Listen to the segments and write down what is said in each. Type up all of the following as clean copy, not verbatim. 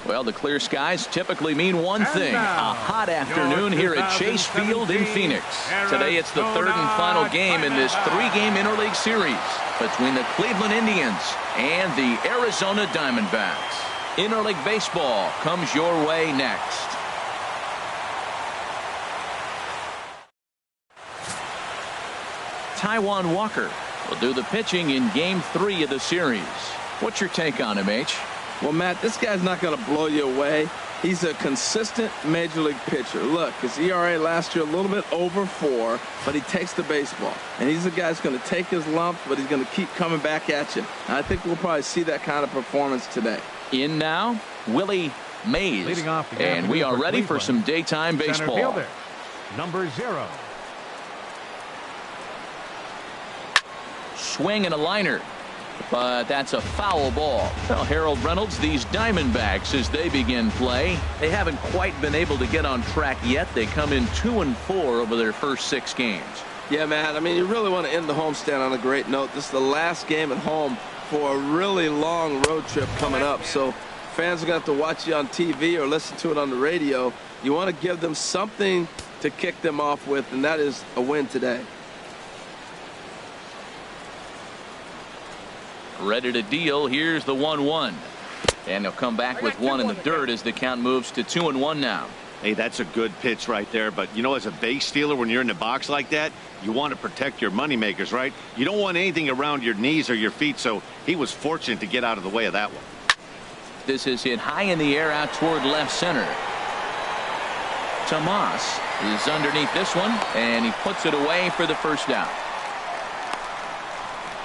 Well, the clear skies typically mean one thing, a hot afternoon here at Chase Field in Phoenix. Today it's the third and final game in this three-game interleague series between the Cleveland Indians and the Arizona Diamondbacks. Interleague baseball comes your way next. Taijuan Walker will do the pitching in Game 3 of the series. What's your take on him, H? Well, Matt, this guy's not going to blow you away. He's a consistent major league pitcher. Look, his ERA last year a little bit over 4, but he takes the baseball. And he's a guy that's going to take his lumps, but he's going to keep coming back at you. And I think we'll probably see that kind of performance today. In now, Willie Mays. And we are ready for some daytime baseball. Fielder, number 0. Swing and a liner. But that's a foul ball. Well, Harold Reynolds, these Diamondbacks, as they begin play, they haven't quite been able to get on track yet. They come in 2-4 over their first 6 games. Yeah, man, I mean, you really want to end the homestand on a great note. This is the last game at home for a really long road trip coming up. So fans are going to have to watch you on TV or listen to it on the radio. You want to give them something to kick them off with, and that is a win today. Ready to deal. Here's the 1-1. And they'll come back with 1 in the dirt as the count moves to 2-1 now. Hey, that's a good pitch right there. But, you know, as a base stealer, when you're in the box like that, you want to protect your moneymakers, right? You don't want anything around your knees or your feet. So he was fortunate to get out of the way of that one. This is hit high in the air out toward left center. Tomas is underneath this one, and he puts it away for the first down.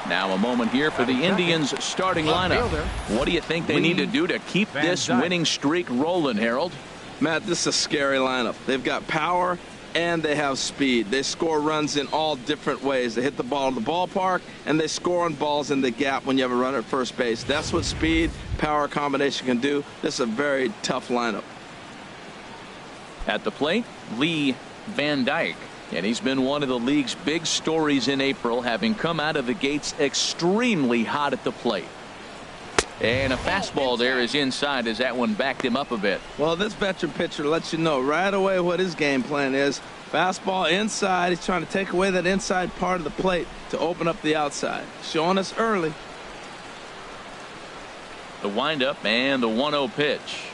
Now a moment here for the Indians starting lineup. What do you think they need to do to keep this winning streak rolling, Harold? Matt, this is a scary lineup. They've got power and they have speed. They score runs in all different ways. They hit the ball in the ballpark and they score on balls in the gap when you have a runner at first base. That's what speed, power combination can do. This is a very tough lineup. At the plate, Lee Van Dyke. And he's been one of the league's big stories in April, having come out of the gates extremely hot at the plate. And a fastball there is inside as that one backed him up a bit. Well, this veteran pitcher lets you know right away what his game plan is. Fastball inside. He's trying to take away that inside part of the plate to open up the outside. Showing us early. The windup and the 1-0 pitch.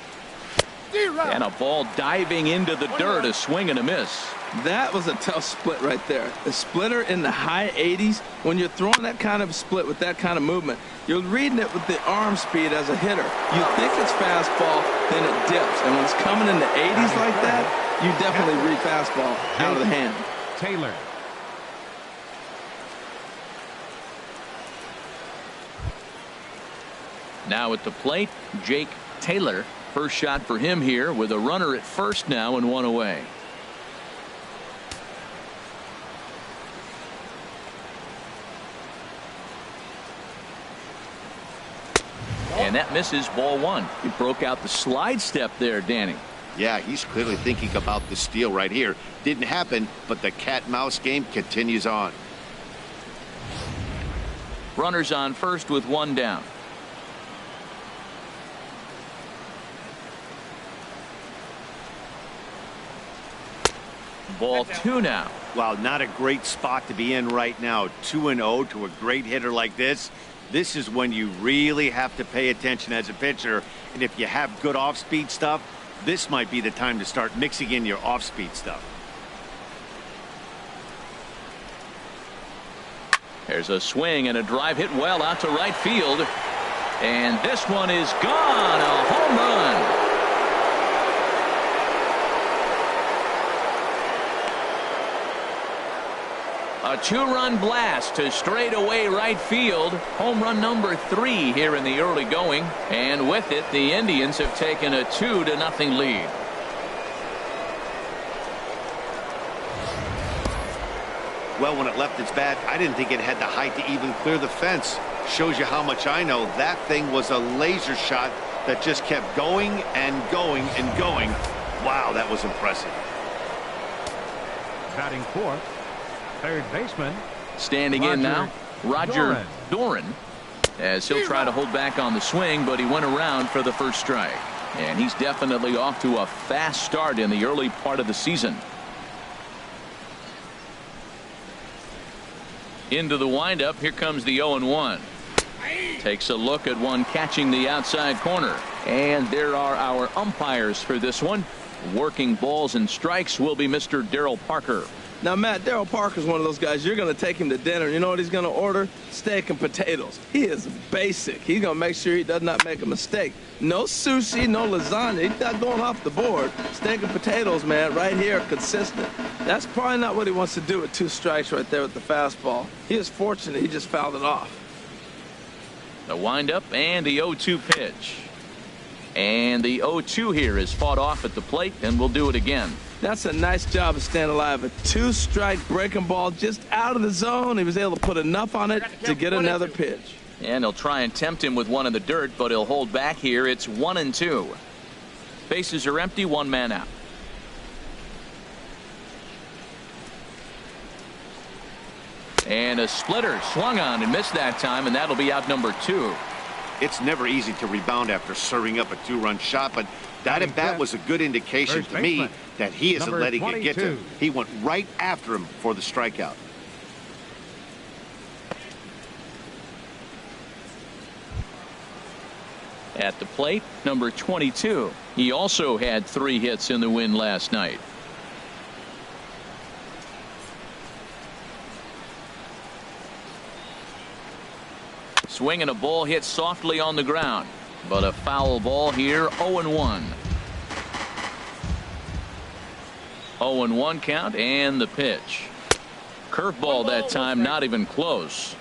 And a ball diving into the dirt, a swing and a miss. That was a tough split right there. A splitter in the high 80s. When you're throwing that kind of split with that kind of movement, you're reading it with the arm speed as a hitter. You think it's fastball, then it dips. And when it's coming in the 80s like that, you definitely read fastball out of the hand. Taylor. Now at the plate, Jake Taylor. First shot for him here with a runner at first now and 1 away. And that misses, ball 1. He broke out the slide step there, Danny. Yeah, he's clearly thinking about the steal right here. Didn't happen, but the cat-mouse game continues on. Runners on first with 1 down. Ball 2 now. Wow, not a great spot to be in right now. 2-0 to a great hitter like this. This is when you really have to pay attention as a pitcher. And if you have good off-speed stuff, this might be the time to start mixing in your off-speed stuff. There's a swing and a drive hit well out to right field. And this one is gone. A home run. A 2-run blast to straightaway right field. Home run number 3 here in the early going. And with it, the Indians have taken a 2-0 lead. Well, when it left its bat, I didn't think it had the height to even clear the fence. Shows you how much I know. That thing was a laser shot that just kept going and going and going. Wow, that was impressive. Batting fourth, third baseman. Standing in now, Roger Doran, as he'll try to hold back on the swing, but he went around for the first strike. And he's definitely off to a fast start in the early part of the season. Into the windup. Here comes the 0-1. Takes a look at one catching the outside corner. And there are our umpires for this one. Working balls and strikes will be Mr. Darryl Parker. Now, Matt, Darryl Parker's one of those guys, you're going to take him to dinner. You know what he's going to order? Steak and potatoes. He is basic. He's going to make sure he does not make a mistake. No sushi, no lasagna. He's not going off the board. Steak and potatoes, man, right here, consistent. That's probably not what he wants to do with 2 strikes right there with the fastball. He is fortunate he just fouled it off. The windup and the 0-2 pitch. And the 0-2 here is fought off at the plate, and we'll do it again. That's a nice job of staying alive. A 2-strike breaking ball just out of the zone. He was able to put enough on it to get another pitch. And he'll try and tempt him with one in the dirt, but he'll hold back here. It's 1-2. Bases are empty, 1 man out. And a splitter swung on and missed that time, and that'll be out number 2. It's never easy to rebound after serving up a 2-run shot, but that at bat was a good indication to me that he isn't letting it get to him. He went right after him for the strikeout. At the plate, number 22. He also had 3 hits in the win last night. Swinging a ball hit softly on the ground, but a foul ball here. 0-1. 0-1 count, and the pitch. Curveball that time, not even close.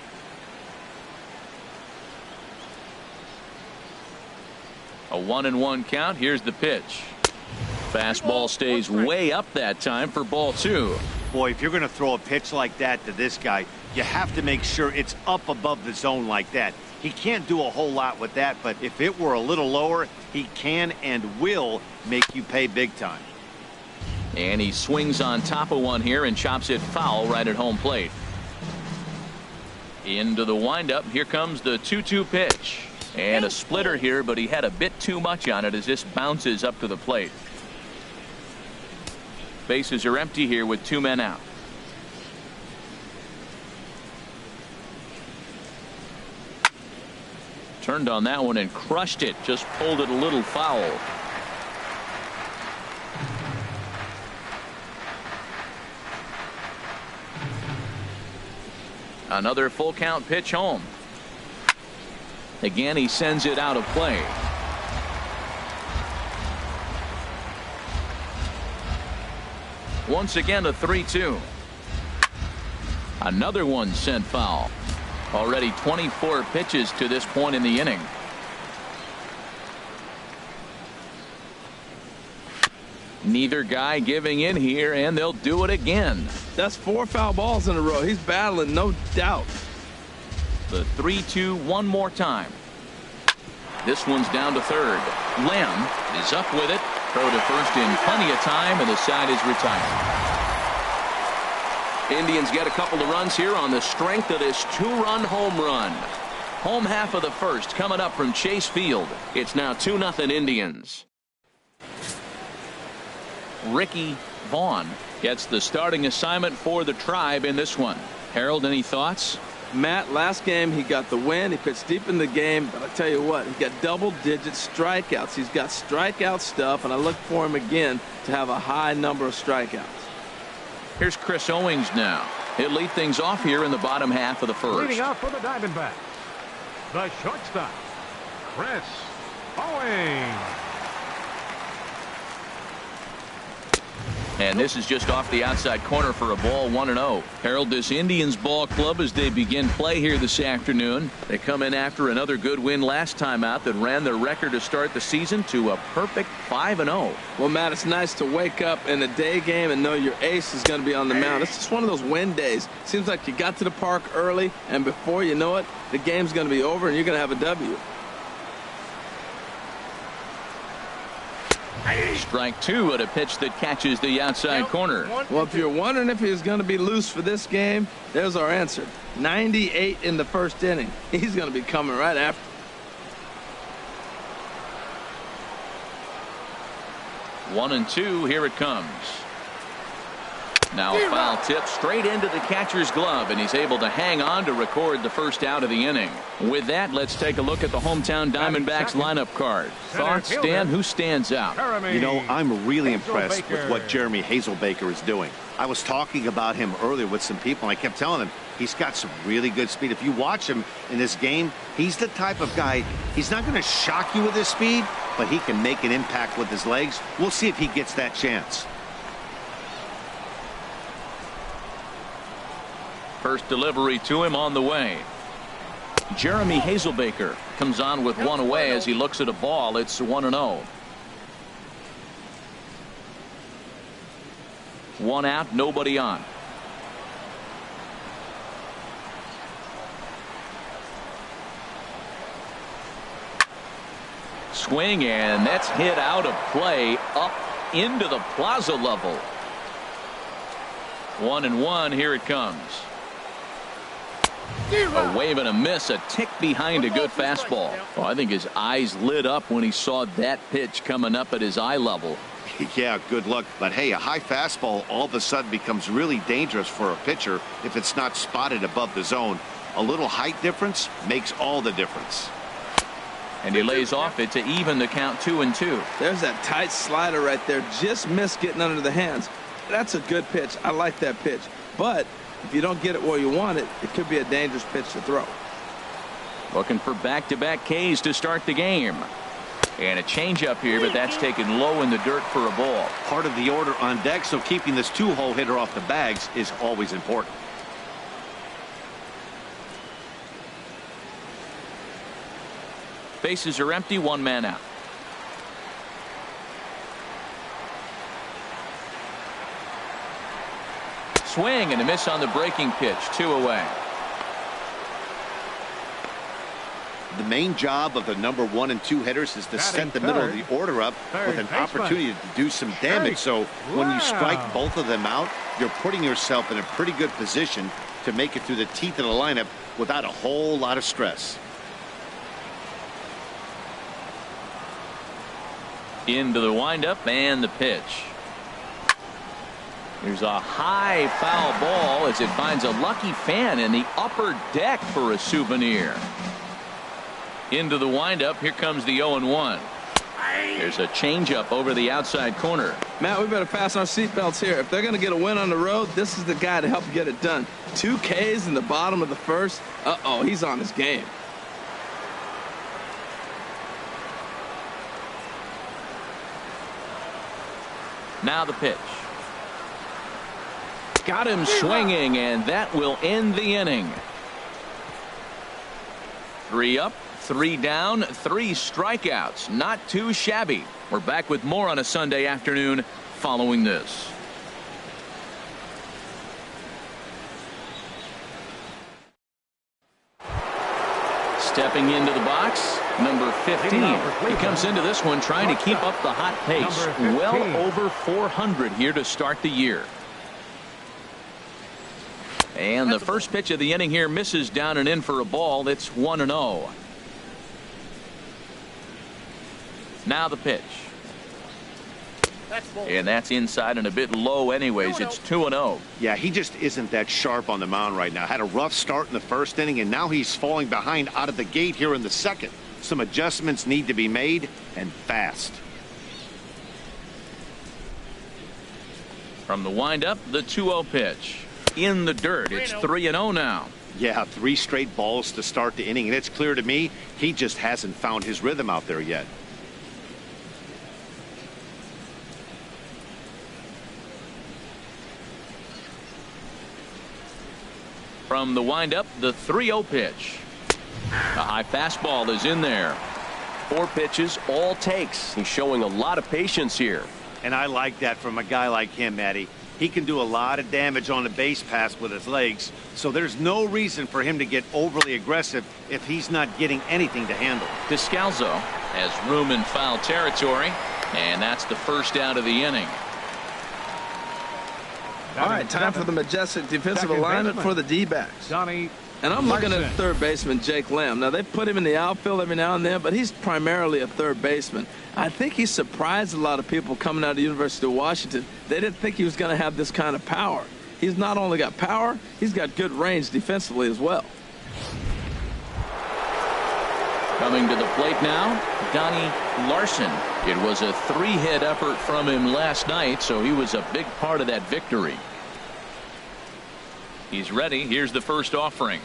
A 1-1 count. Here's the pitch. Fastball stays way up that time for ball 2. Boy, if you're going to throw a pitch like that to this guy, you have to make sure it's up above the zone like that. He can't do a whole lot with that, but if it were a little lower, he can and will make you pay big time. And he swings on top of one here and chops it foul right at home plate. Into the windup. Here comes the 2-2 pitch. And a splitter here, but he had a bit too much on it as this bounces up to the plate. Bases are empty here with 2 men out. Turned on that one and crushed it. Just pulled it a little foul. Another full count pitch home. Again, he sends it out of play. Once again, a 3-2. Another one sent foul. Already 24 pitches to this point in the inning. Neither guy giving in here, and they'll do it again. That's 4 foul balls in a row. He's battling, no doubt. The 3-2 one more time. This one's down to third. Lamb is up with it. Throw to first in plenty of time, and the side is retired. Indians get a couple of runs here on the strength of this 2-run home run. Home half of the first coming up from Chase Field. It's now 2-0 Indians. Ricky Vaughn gets the starting assignment for the Tribe in this one. Harold, any thoughts? Matt, last game he got the win. He pitched deep in the game, but I tell you what, he got double-digit strikeouts. He's got strikeout stuff, and I look for him again to have a high number of strikeouts. Here's Chris Owings now. He'll lead things off here in the bottom half of the first. Leading off for the Diamondbacks, the shortstop, Chris Owings. And this is just off the outside corner for a ball, 1-0. Harold, this Indians ball club as they begin play here this afternoon. They come in after another good win last time out that ran their record to start the season to a perfect 5-0. Well, Matt, it's nice to wake up in a day game and know your ace is going to be on the mound. It's just one of those win days. Seems like you got to the park early, and before you know it, the game's going to be over and you're going to have a W. Strike 2 at a pitch that catches the outside corner. Well, if you're wondering if he's going to be loose for this game, there's our answer. 98 in the first inning. He's going to be coming right after. 1-2. Here it comes. Now a foul tip straight into the catcher's glove, and he's able to hang on to record the first out of the inning. With that, let's take a look at the hometown Diamondbacks lineup card. Thoughts, Stan? Who stands out? You know, I'm really impressed with what Jeremy Hazelbaker is doing. I was talking about him earlier with some people, and I kept telling them he's got some really good speed. If you watch him in this game, he's the type of guy, he's not going to shock you with his speed, but he can make an impact with his legs. We'll see if he gets that chance. First delivery to him on the way. Jeremy Hazelbaker comes on with one away as he looks at a ball. It's 1-0. One out, nobody on. Swing, and that's hit out of play up into the plaza level. 1-1. Here it comes. A wave and a miss, a tick behind a good fastball. Oh, I think his eyes lit up when he saw that pitch coming up at his eye level. Yeah, good luck. But hey, a high fastball all of a sudden becomes really dangerous for a pitcher if it's not spotted above the zone. A little height difference makes all the difference. And he lays off it to even the count 2-2. There's that tight slider right there. Just missed getting under the hands. That's a good pitch. I like that pitch. But if you don't get it where you want it, it could be a dangerous pitch to throw. Looking for back-to-back Ks to start the game. And a changeup here, but that's taken low in the dirt for a ball. Part of the order on deck, so keeping this two-hole hitter off the bags is always important. Bases are empty, one man out. Swing and a miss on the breaking pitch. 2 away. The main job of the number 1 and 2 hitters is to set the middle of the order up with an opportunity to do some damage. So when you strike both of them out, you're putting yourself in a pretty good position to make it through the teeth of the lineup without a whole lot of stress. Into the windup and the pitch. There's a high foul ball as it finds a lucky fan in the upper deck for a souvenir. Into the windup. Here comes the 0-1. There's a changeup over the outside corner. Matt, we better fasten our seatbelts here. If they're going to get a win on the road, this is the guy to help get it done. 2 Ks in the bottom of the first. Uh-oh, he's on his game. Now the pitch. Got him swinging, and that will end the inning. 3 up, 3 down, 3 strikeouts. Not too shabby. We're back with more on a Sunday afternoon following this. Stepping into the box, number 15. He comes into this one trying to keep up the hot pace. Well over 400 here to start the year. And the first pitch of the inning here misses down and in for a ball. It's 1-0. Now the pitch. And that's inside and a bit low anyways. It's 2-0. Yeah, he just isn't that sharp on the mound right now. Had a rough start in the first inning, and now he's falling behind out of the gate here in the second. Some adjustments need to be made, and fast. From the windup, the 2-0 pitch. In the dirt. It's 3-0 now. Yeah, 3 straight balls to start the inning, and it's clear to me he just hasn't found his rhythm out there yet. From the windup, the 3-0 pitch. A high fastball is in there. 4 pitches, all takes. He's showing a lot of patience here. And I like that from a guy like him, Matty. He can do a lot of damage on a base pass with his legs, so there's no reason for him to get overly aggressive if he's not getting anything to handle. Descalzo has room in foul territory, and that's the first out of the inning. All right, time for the majestic defensive alignment for the D-backs. Johnny And I'm looking at third baseman Jake Lamb. Now, they put him in the outfield every now and then, but he's primarily a third baseman. I think he surprised a lot of people coming out of the University of Washington. They didn't think he was going to have this kind of power. He's not only got power, he's got good range defensively as well. Coming to the plate now, Donnie Larson. It was a 3-hit effort from him last night, so he was a big part of that victory. He's ready. Here's the first offering.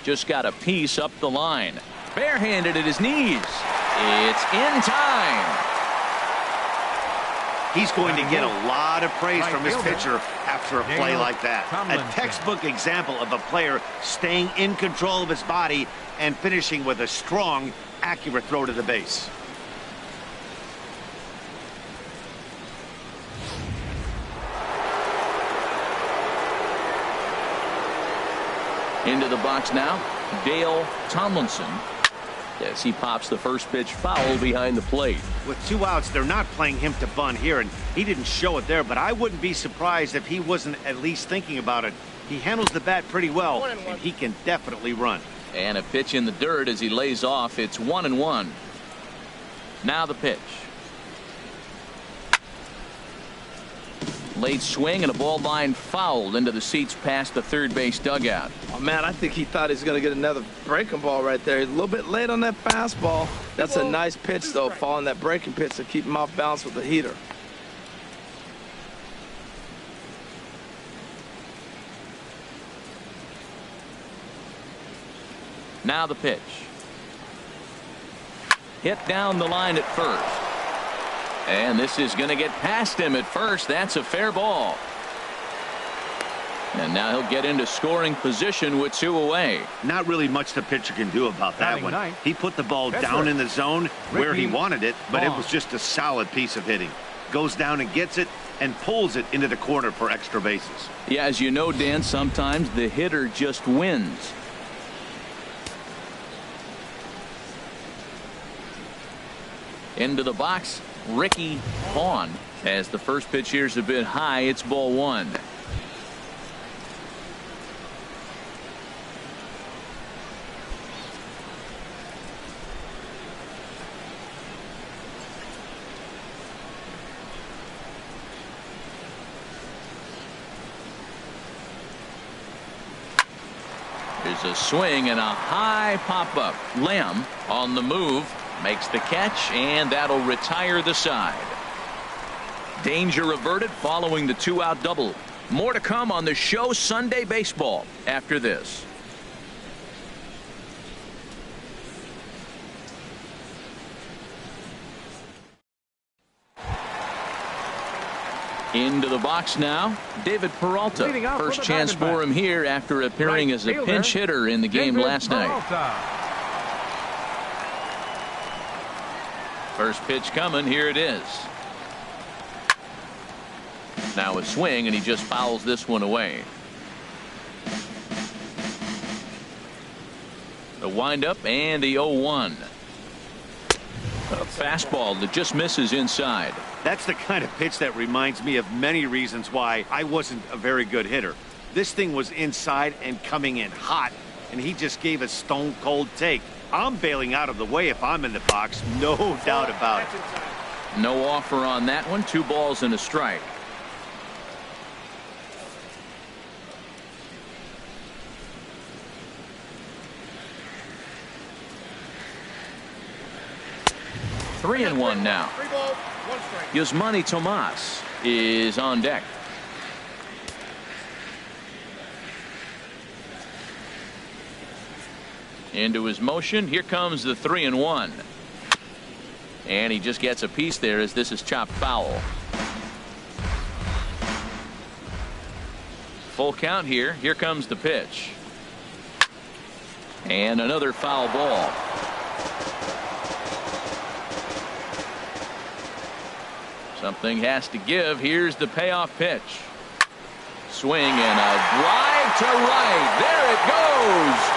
Just got a piece up the line. Barehanded at his knees. It's in time. He's going to get a lot of praise from his pitcher after a play like that. A textbook example of a player staying in control of his body and finishing with a strong, accurate throw to the base. Into the box now, Dale Tomlinson, as he pops the first pitch foul behind the plate. With 2 outs, they're not playing him to bunt here, and he didn't show it there, but I wouldn't be surprised if he wasn't at least thinking about it. He handles the bat pretty well, and he can definitely run. And a pitch in the dirt as he lays off. It's 1-1. Now the pitch. Late swing and a ball line fouled into the seats past the third base dugout. Oh, man, I think he thought he was going to get another breaking ball right there. He's a little bit late on that fastball. That's a nice pitch, though, following that breaking pitch to keep him off balance with the heater. Now the pitch. Hit down the line at first. And this is going to get past him at first. That's a fair ball. And now he'll get into scoring position with 2 away. Not really much the pitcher can do about that one. He put the ball down in the zone where he wanted it, but it was just a solid piece of hitting. Goes down and gets it and pulls it into the corner for extra bases. Yeah, as you know, Dan, sometimes the hitter just wins. Into the box, Ricky Vaughn, as the first pitch here's a bit high. It's ball 1. There's a swing and a high pop-up. Lamb on the move. Makes the catch, and that'll retire the side. Danger averted following the 2-out double. More to come on the show Sunday Baseball after this. Into the box now, David Peralta. First chance for him here after appearing as a pinch hitter in the game last night. First pitch coming. Here it is. Now a swing, and he just fouls this one away. The windup and the 0-1. A fastball that just misses inside. That's the kind of pitch that reminds me of many reasons why I wasn't a very good hitter. This thing was inside and coming in hot, and he just gave a stone cold take. I'm bailing out of the way if I'm in the box, no doubt about it. No offer on that one. 2 balls and a strike. Three and one now. 3 balls, 1 strike. Yasmani Tomas is on deck. Into his motion. Here comes the 3-1. And he just gets a piece there as this is chopped foul. Full count here. Here comes the pitch. And another foul ball. Something has to give. Here's the payoff pitch. Swing and a drive to right. There it goes.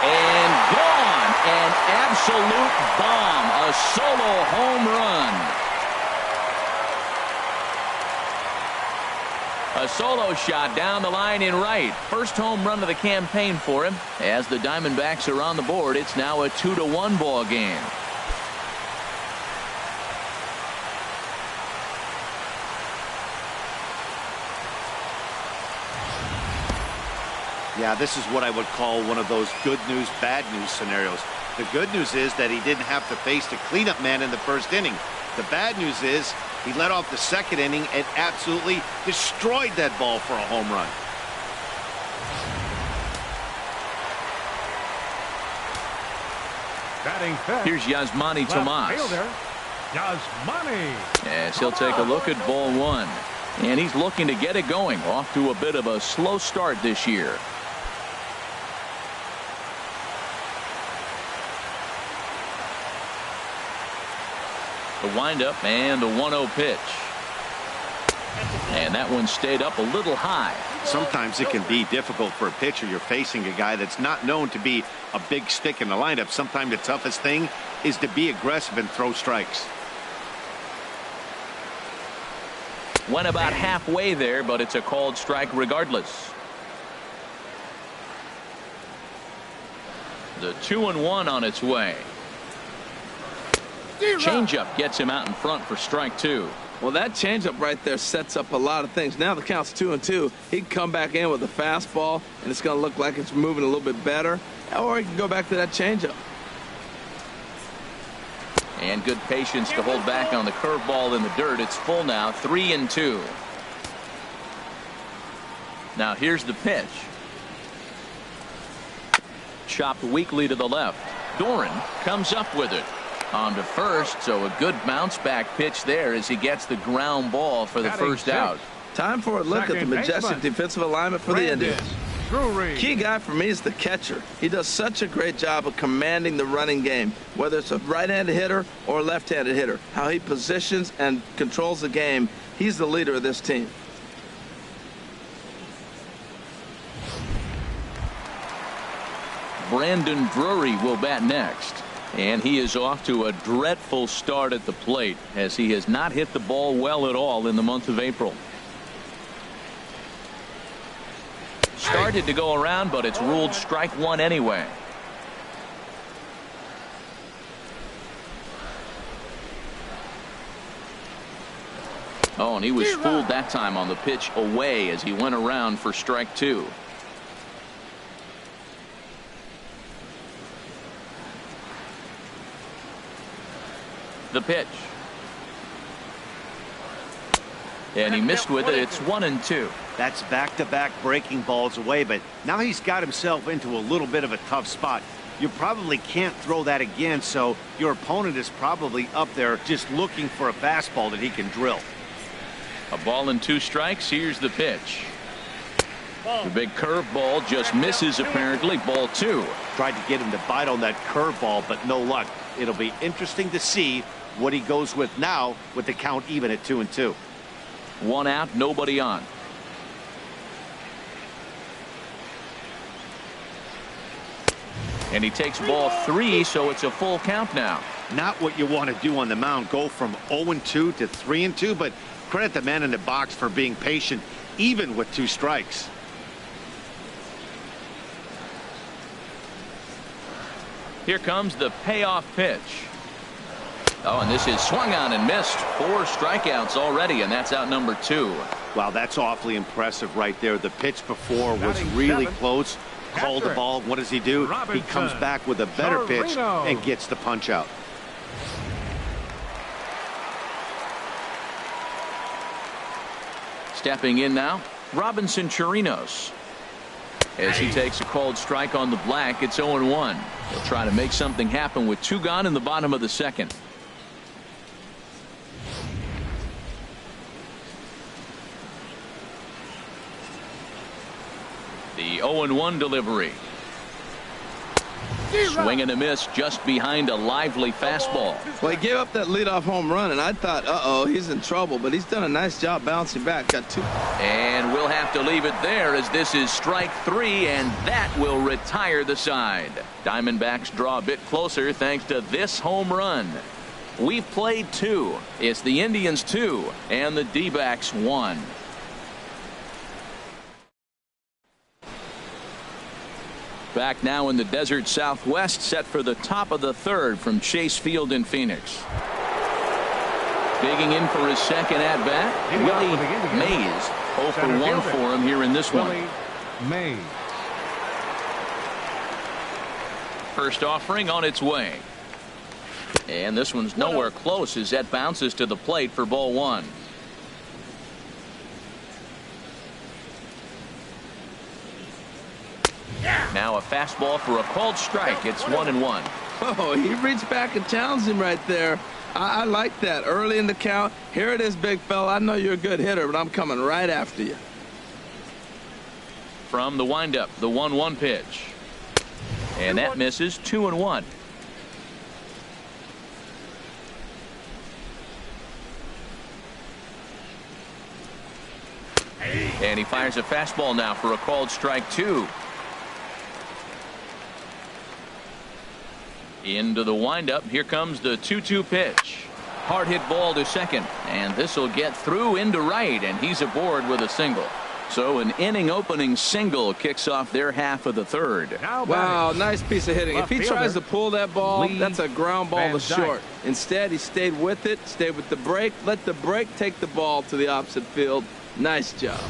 And gone. An absolute bomb. A solo home run. A solo shot down the line in right. First home run of the campaign for him. As the Diamondbacks are on the board, it's now a 2-1 ball game. Yeah, this is what I would call one of those good news, bad news scenarios. The good news is that he didn't have to face the cleanup man in the first inning. The bad news is he led off the second inning and absolutely destroyed that ball for a home run. Batting fifth. Here's Yasmani Tomas. Yasmani. As he'll take a look at ball one. And he's looking to get it going. Off to a bit of a slow start this year. The windup and the 1-0 pitch. And that one stayed up a little high. Sometimes it can be difficult for a pitcher. You're facing a guy that's not known to be a big stick in the lineup. Sometimes the toughest thing is to be aggressive and throw strikes. Went about halfway there, but it's a called strike regardless. The 2-1 on its way. Changeup gets him out in front for strike two. Well, that changeup right there sets up a lot of things. Now the count's 2-2. He can come back in with a fastball, and it's going to look like it's moving a little bit better. Or he can go back to that changeup. And good patience to hold back on the curveball in the dirt. It's full now, 3-2. Now here's the pitch. Chopped weakly to the left. Doran comes up with it. On to first, so a good bounce back pitch there as he gets the ground ball for the first out. Time for a look at the majestic defensive alignment for the Indians. Key guy for me is the catcher. He does such a great job of commanding the running game, whether it's a right-handed hitter or a left-handed hitter. How he positions and controls the game. He's the leader of this team. Brandon Drury will bat next. And he is off to a dreadful start at the plate as he has not hit the ball well at all in the month of April. Started to go around, but it's ruled strike one anyway. Oh, and he was fooled that time on the pitch away as he went around for strike two. The pitch. And he missed with it. It's 1-2. That's back-to-back breaking balls away, but now he's got himself into a little bit of a tough spot. You probably can't throw that again, so your opponent is probably up there just looking for a fastball that he can drill. A ball and 2 strikes. Here's the pitch. The big curveball just misses apparently. Ball 2. Tried to get him to bite on that curveball, but no luck. It'll be interesting to see what he goes with now with the count even at 2-2. 1 out, nobody on. And he takes ball 3, so it's a full count now. Not what you want to do on the mound. Go from 0-2 to 3-2, but credit the man in the box for being patient even with 2 strikes. Here comes the payoff pitch. Oh, and this is swung on and missed. 4 strikeouts already, and that's out number 2. Wow, that's awfully impressive right there. The pitch before was really close. Called the ball. What does he do? He comes back with a better pitch and gets the punch out. Stepping in now, Robinson Chirinos. As he takes a called strike on the black, it's 0-1. He'll try to make something happen with 2 gone in the bottom of the second. The 0-1 delivery. Swing and a miss just behind a lively fastball. Well, he gave up that leadoff home run, and I thought, uh-oh, he's in trouble. But he's done a nice job bouncing back. Got 2. And we'll have to leave it there as this is strike 3, and that will retire the side. Diamondbacks draw a bit closer thanks to this home run. We've played 2. It's the Indians 2 and the D-backs 1. Back now in the desert Southwest, set for the top of the third from Chase Field in Phoenix. Digging in for his second at-bat, Willie Mays. 0 for 1 for him here in this one. Mays. First offering on its way. And this one's nowhere close as that bounces to the plate for ball 1. Now a fastball for a called strike. It's 1-1. Oh, he reached back and challenged him right there. I like that. Early in the count. Here it is, big fella. I know you're a good hitter, but I'm coming right after you. From the windup, the 1-1 pitch. And that misses. 2-1. And he fires a fastball now for a called strike 2. Into the windup. Here comes the 2-2 pitch. Hard hit ball to second. And this will get through into right. And he's aboard with a single. So an inning opening single kicks off their half of the third. Wow, nice piece of hitting. If he tries to pull that ball, that's a ground ball to short. Instead, he stayed with it, stayed with the break, let the break take the ball to the opposite field. Nice job.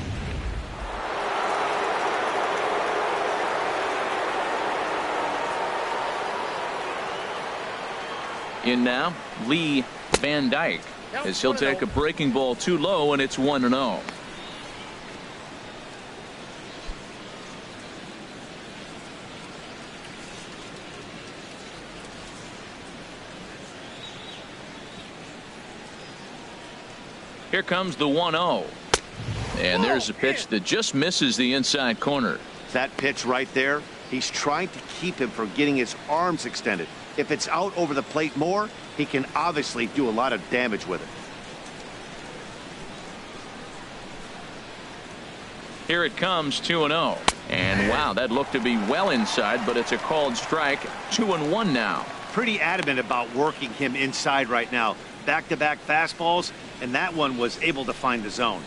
In now, Lee Van Dyke, as he'll take a breaking ball too low, and it's 1-0. Here comes the 1-0. And there's a pitch that just misses the inside corner. That pitch right there, he's trying to keep him from getting his arms extended. If it's out over the plate more, he can obviously do a lot of damage with it. Here it comes, 2-0. And wow, that looked to be well inside, but it's a called strike. 2-1 now. Pretty adamant about working him inside right now. Back-to-back fastballs, and that one was able to find the zone.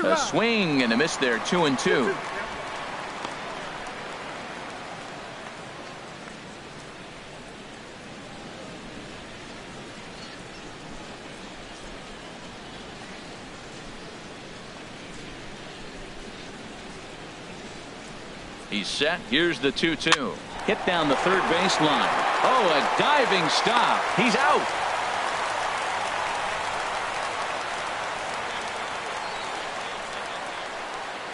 A swing and a miss there. 2-2. He's set. Here's the 2-2. Hit down the third baseline. Oh, a diving stop. He's out.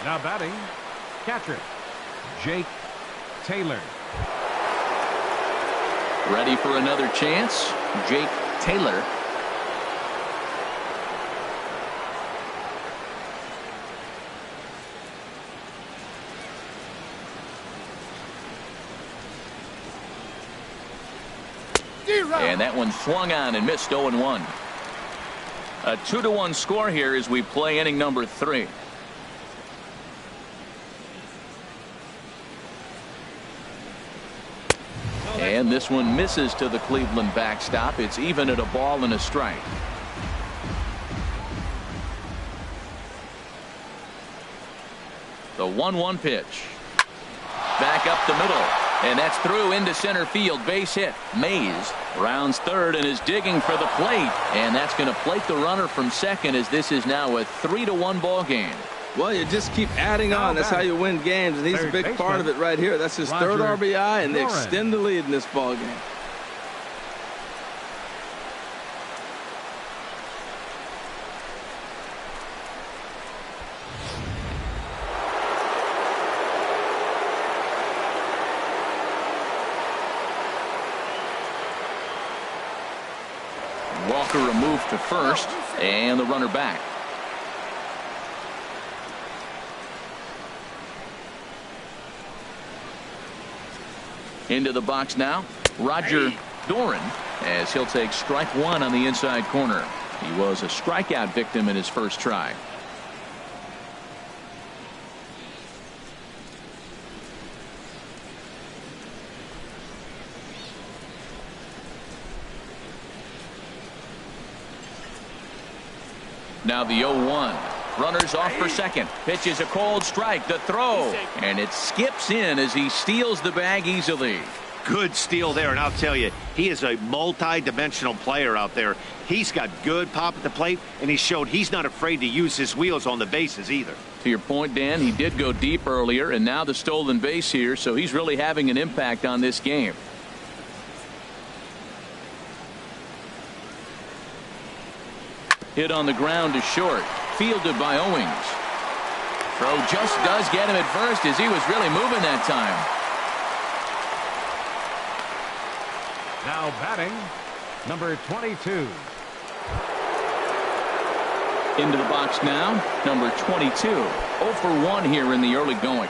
Now batting, catcher, Jake Taylor. Ready for another chance. Jake Taylor. And that one swung on and missed. 0-1. A 2-1 score here as we play inning number 3. And this one misses to the Cleveland backstop. It's even at a ball and a strike. The 1-1 pitch. Back up the middle. And that's through into center field. Base hit. Mays rounds third and is digging for the plate. And that's going to plate the runner from second, as this is now a 3-1 ball game. Well, you just keep adding on. That's how you win games, and he's a big part of it right here. That's his third RBI, and they extend the lead in this ball game. Walker a move to first, and the runner back. Into the box now, Roger Doran, as he'll take strike 1 on the inside corner. He was a strikeout victim in his first try. Now the 0-1. Runners off for second. Pitch is a cold strike. The throw. And it skips in as he steals the bag easily. Good steal there, and I'll tell you, he is a multi-dimensional player out there. He's got good pop at the plate, and he showed he's not afraid to use his wheels on the bases either. To your point, Dan, he did go deep earlier, and now the stolen base here, so he's really having an impact on this game. Hit on the ground to short. Fielded by Owings. Throw just does get him at first as he was really moving that time. Now batting, number 22. Into the box now, number 22. 0 for 1 here in the early going.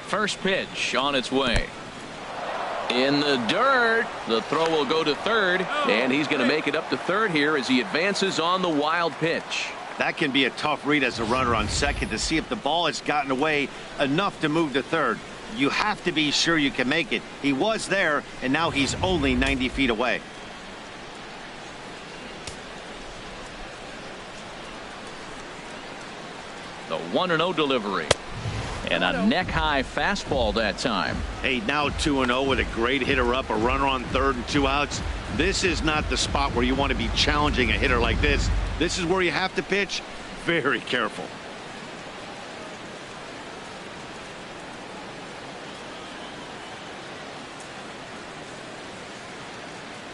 First pitch on its way. In the dirt. The throw will go to third, and he's going to make it up to third here as he advances on the wild pitch. That can be a tough read as a runner on second to see if the ball has gotten away enough to move to third. You have to be sure you can make it. He was there, and now he's only 90 feet away. The 1-0 delivery. And a neck-high fastball that time. Hey, now 2-0 with a great hitter up, a runner on third and 2 outs. This is not the spot where you want to be challenging a hitter like this. This is where you have to pitch very careful.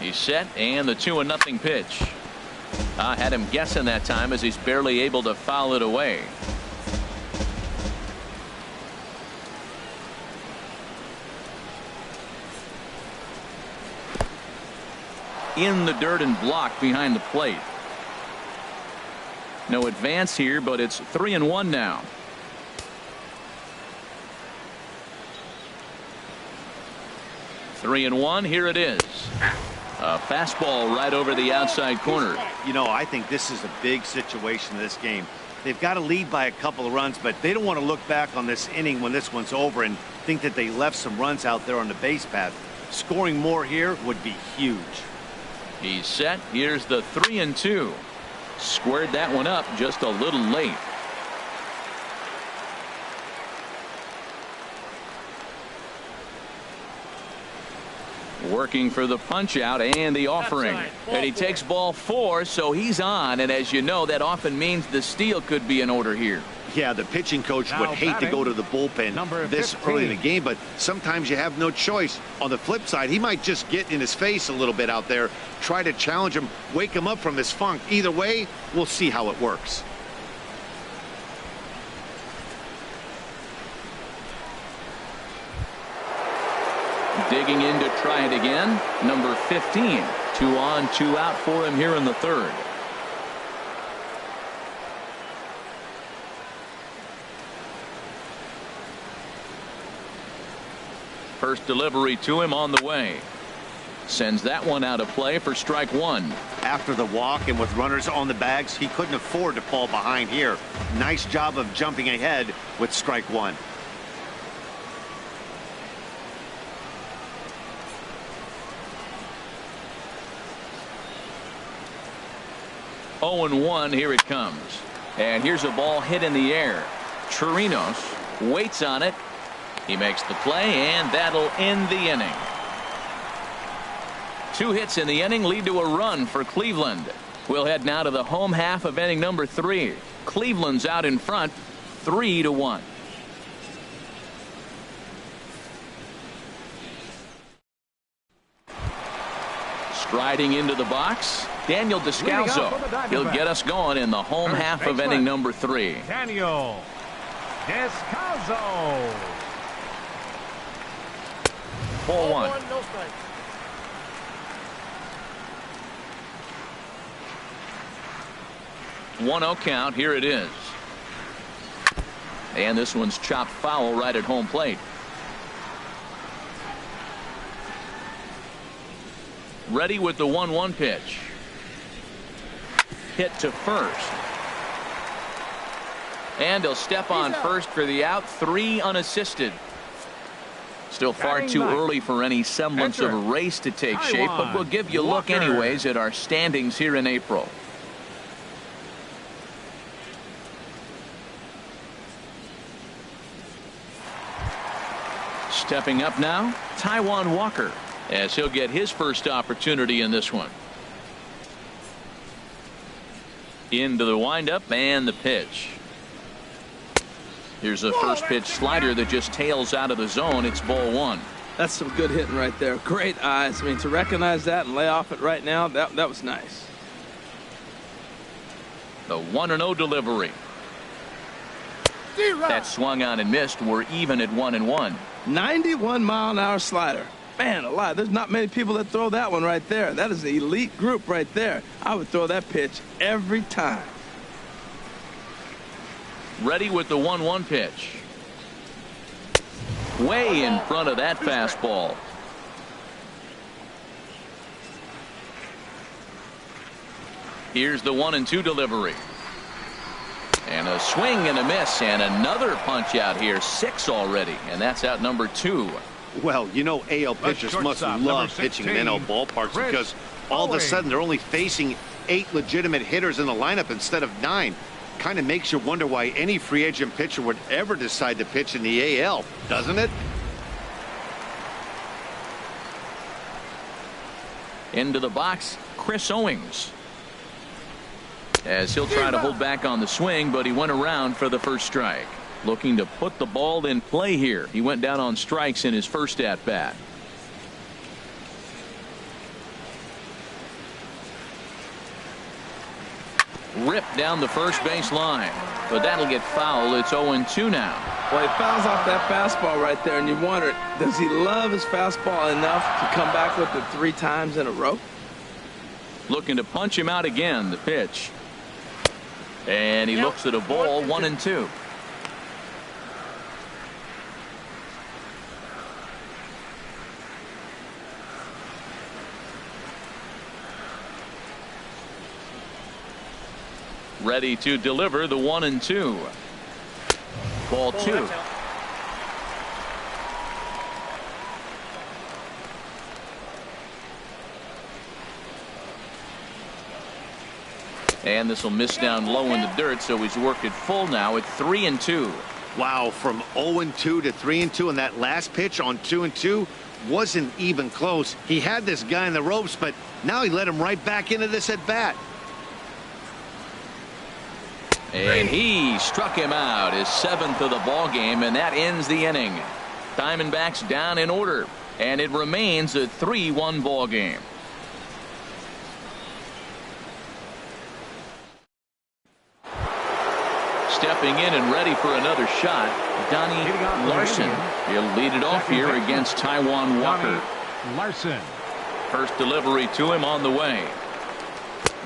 He's set, and the 2-0 pitch. I had him guessing that time as he's barely able to foul it away. In the dirt and blocked behind the plate. No advance here, but it's 3-1 now. Three and one. Here it is. A fastball right over the outside corner. You know, I think this is a big situation in this game. They've got to lead by a couple of runs, but they don't want to look back on this inning when this one's over and think that they left some runs out there on the base path. Scoring more here would be huge. He's set. Here's the 3-2. Squared that one up just a little late. Working for the punch out and the offering. And he takes ball 4, so he's on. And as you know, that often means the steal could be in order here. Yeah, the pitching coach would hate to go to the bullpen this early in the game, but sometimes you have no choice. On the flip side, he might just get in his face a little bit out there, try to challenge him, wake him up from his funk. Either way, we'll see how it works. Digging in to try it again. Number 15. 2 on, 2 out for him here in the third. First delivery to him on the way. Sends that one out of play for strike 1. After the walk and with runners on the bags, he couldn't afford to fall behind here. Nice job of jumping ahead with strike 1. Oh and 1. Here it comes. And here's a ball hit in the air. Chirinos waits on it. He makes the play, and that'll end the inning. 2 hits in the inning lead to a run for Cleveland. We'll head now to the home half of inning number 3. Cleveland's out in front, 3-1. Striding into the box, Daniel Descalso. He'll get us going in the home half of inning number 3. Daniel Descalso. 4-1. 1-0 count. Here it is. And this one's chopped foul right at home plate. Ready with the 1-1 pitch. Hit to first. And he'll step on first for the out. 3 unassisted. Still far too early for any semblance of a race to take shape, but we'll give you a look anyways at our standings here in April. Stepping up now, Taijuan Walker, as he'll get his first opportunity in this one. Into the windup and the pitch. Here's a first pitch slider that just tails out of the zone. It's ball 1. That's some good hitting right there. Great eyes. I mean, to recognize that and lay off it right now, that was nice. The 1-0 delivery. That swung on and missed. We're even at 1-1. 91-mile-an-hour slider. Man alive, there's not many people that throw that one right there. That is an elite group right there. I would throw that pitch every time. Ready with the 1-1 pitch. Way in front of that fastball. Here's the 1-2 delivery. And a swing and a miss, and another punch out here. 6 already, and that's out number 2. Well, you know, AL pitchers must love pitching in NL ballparks because all of a sudden they're only facing 8 legitimate hitters in the lineup instead of 9. Kind of makes you wonder why any free agent pitcher would ever decide to pitch in the AL, doesn't it? Into the box, Chris Owings. As he'll try to hold back on the swing, but he went around for the first strike. Looking to put the ball in play here. He went down on strikes in his first at bat. Ripped down the first base line, but that'll get foul. It's 0-2 now. Well, he fouls off that fastball right there, and you wonder, does he love his fastball enough to come back with it 3 times in a row? Looking to punch him out again. The pitch. And he looks at a ball. 1-2. Ready to deliver the 1-2. Ball 2. And this will miss down low in the dirt, so he's worked it full now at 3-2. Wow, from 0-2 to 3-2, and that last pitch on 2-2 wasn't even close. He had this guy in the ropes, but now he let him right back into this at bat. And he struck him out, his 7th of the ball game, and that ends the inning. Diamondbacks down in order, and it remains a 3-1 ball game. Stepping in and ready for another shot, Donnie Larson. He'll lead it off here against Taijuan Walker. Larson. First delivery to him on the way.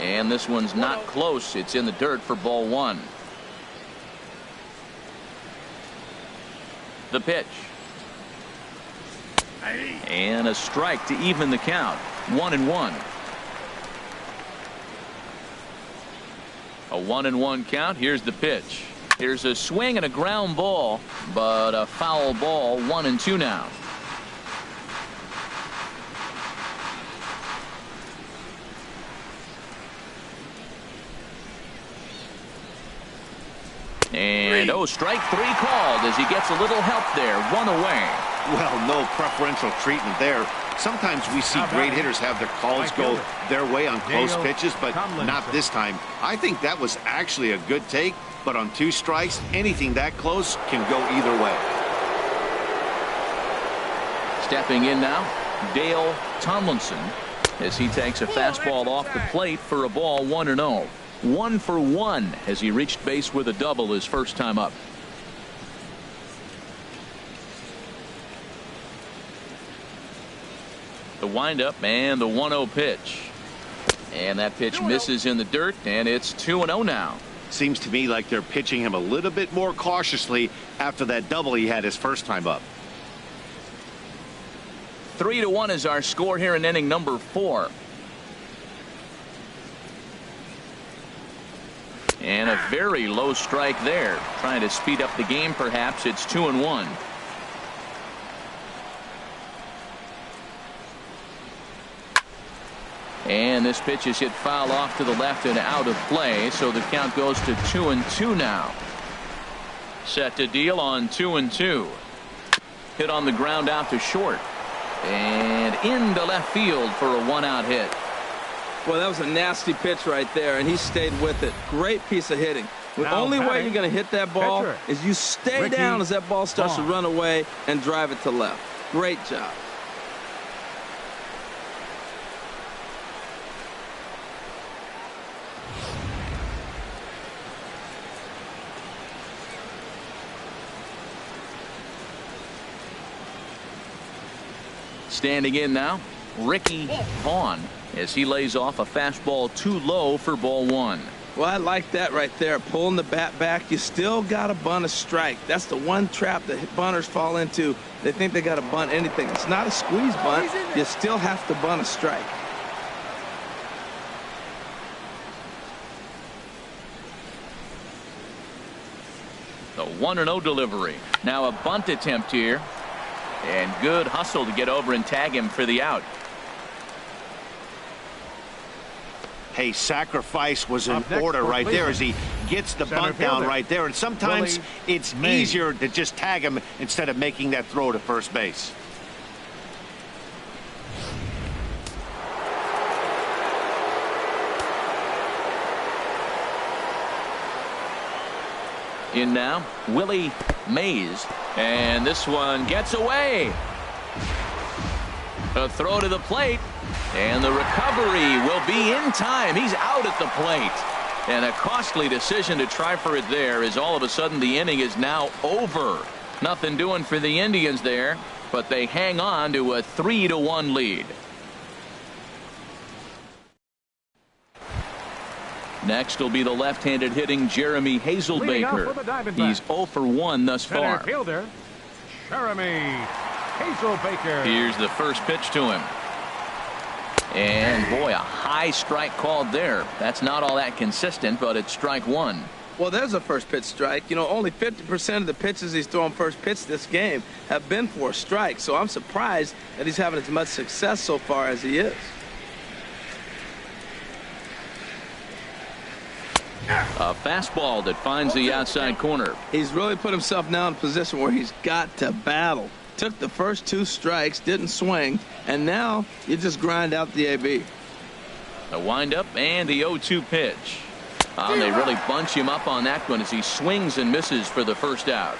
And this one's not close. It's in the dirt for ball 1. The pitch. And a strike to even the count. 1-1. A 1-1 count. Here's the pitch. Here's a swing and a ground ball, but a foul ball. 1-2 now. And strike 3 called as he gets a little help there. 1 away. Well, no preferential treatment there. Sometimes we see great hitters have their calls go their way on close pitches, but not this time. I think that was actually a good take, but on 2 strikes, anything that close can go either way. Stepping in now, Dale Tomlinson, as he takes a fastball off the plate for a ball. 1-0. 1 for 1 as he reached base with a double his first time up. The windup and the 1-0 pitch. And that pitch misses in the dirt, and it's 2-0 now. Seems to me like they're pitching him a little bit more cautiously after that double he had his first time up. 3-1 is our score here in inning number 4. And a very low strike there. Trying to speed up the game, perhaps. It's 2-1. And this pitch is hit foul off to the left and out of play, so the count goes to 2-2 now. Set to deal on 2-2. Hit on the ground out to short. And into left field for a one-out hit. Well, that was a nasty pitch right there, and he stayed with it. Great piece of hitting. The only way you're going to hit that ball is you stay down as that ball starts to run away and drive it to left. Great job. Standing in now, Ricky Vaughn, as he lays off a fastball too low for ball one. Well, I like that right there. Pulling the bat back. You still got to bunt a strike. That's the one trap that bunters fall into. They think they got to bunt anything. It's not a squeeze bunt. You still have to bunt a strike. The 1-0 delivery. Now a bunt attempt here. And good hustle to get over and tag him for the out. Hey, sacrifice was in order right there as he gets the bunt down right there. And sometimes it's easier to just tag him instead of making that throw to first base. In now, Willie Mays. And this one gets away. A throw to the plate. And the recovery will be in time. He's out at the plate. And a costly decision to try for it there, as all of a sudden the inning is now over. Nothing doing for the Indians there, but they hang on to a 3-1 lead. Next will be the left-handed hitting Jeremy Hazelbaker. He's 0 for 1 thus far. Fielder, Jeremy Hazelbaker. Here's the first pitch to him. And boy, a high strike called there. That's not all that consistent, but it's strike one. Well, there's a first pitch strike. You know, only 50% of the pitches he's throwing first pitch this game have been for a strike. So I'm surprised that he's having as much success so far as he is. A fastball that finds the outside corner. He's really put himself now in a position where he's got to battle. Took the first 2 strikes, didn't swing, and now you just grind out the AB. A windup and the 0-2 pitch. They really bunch him up on that one as he swings and misses for the first out.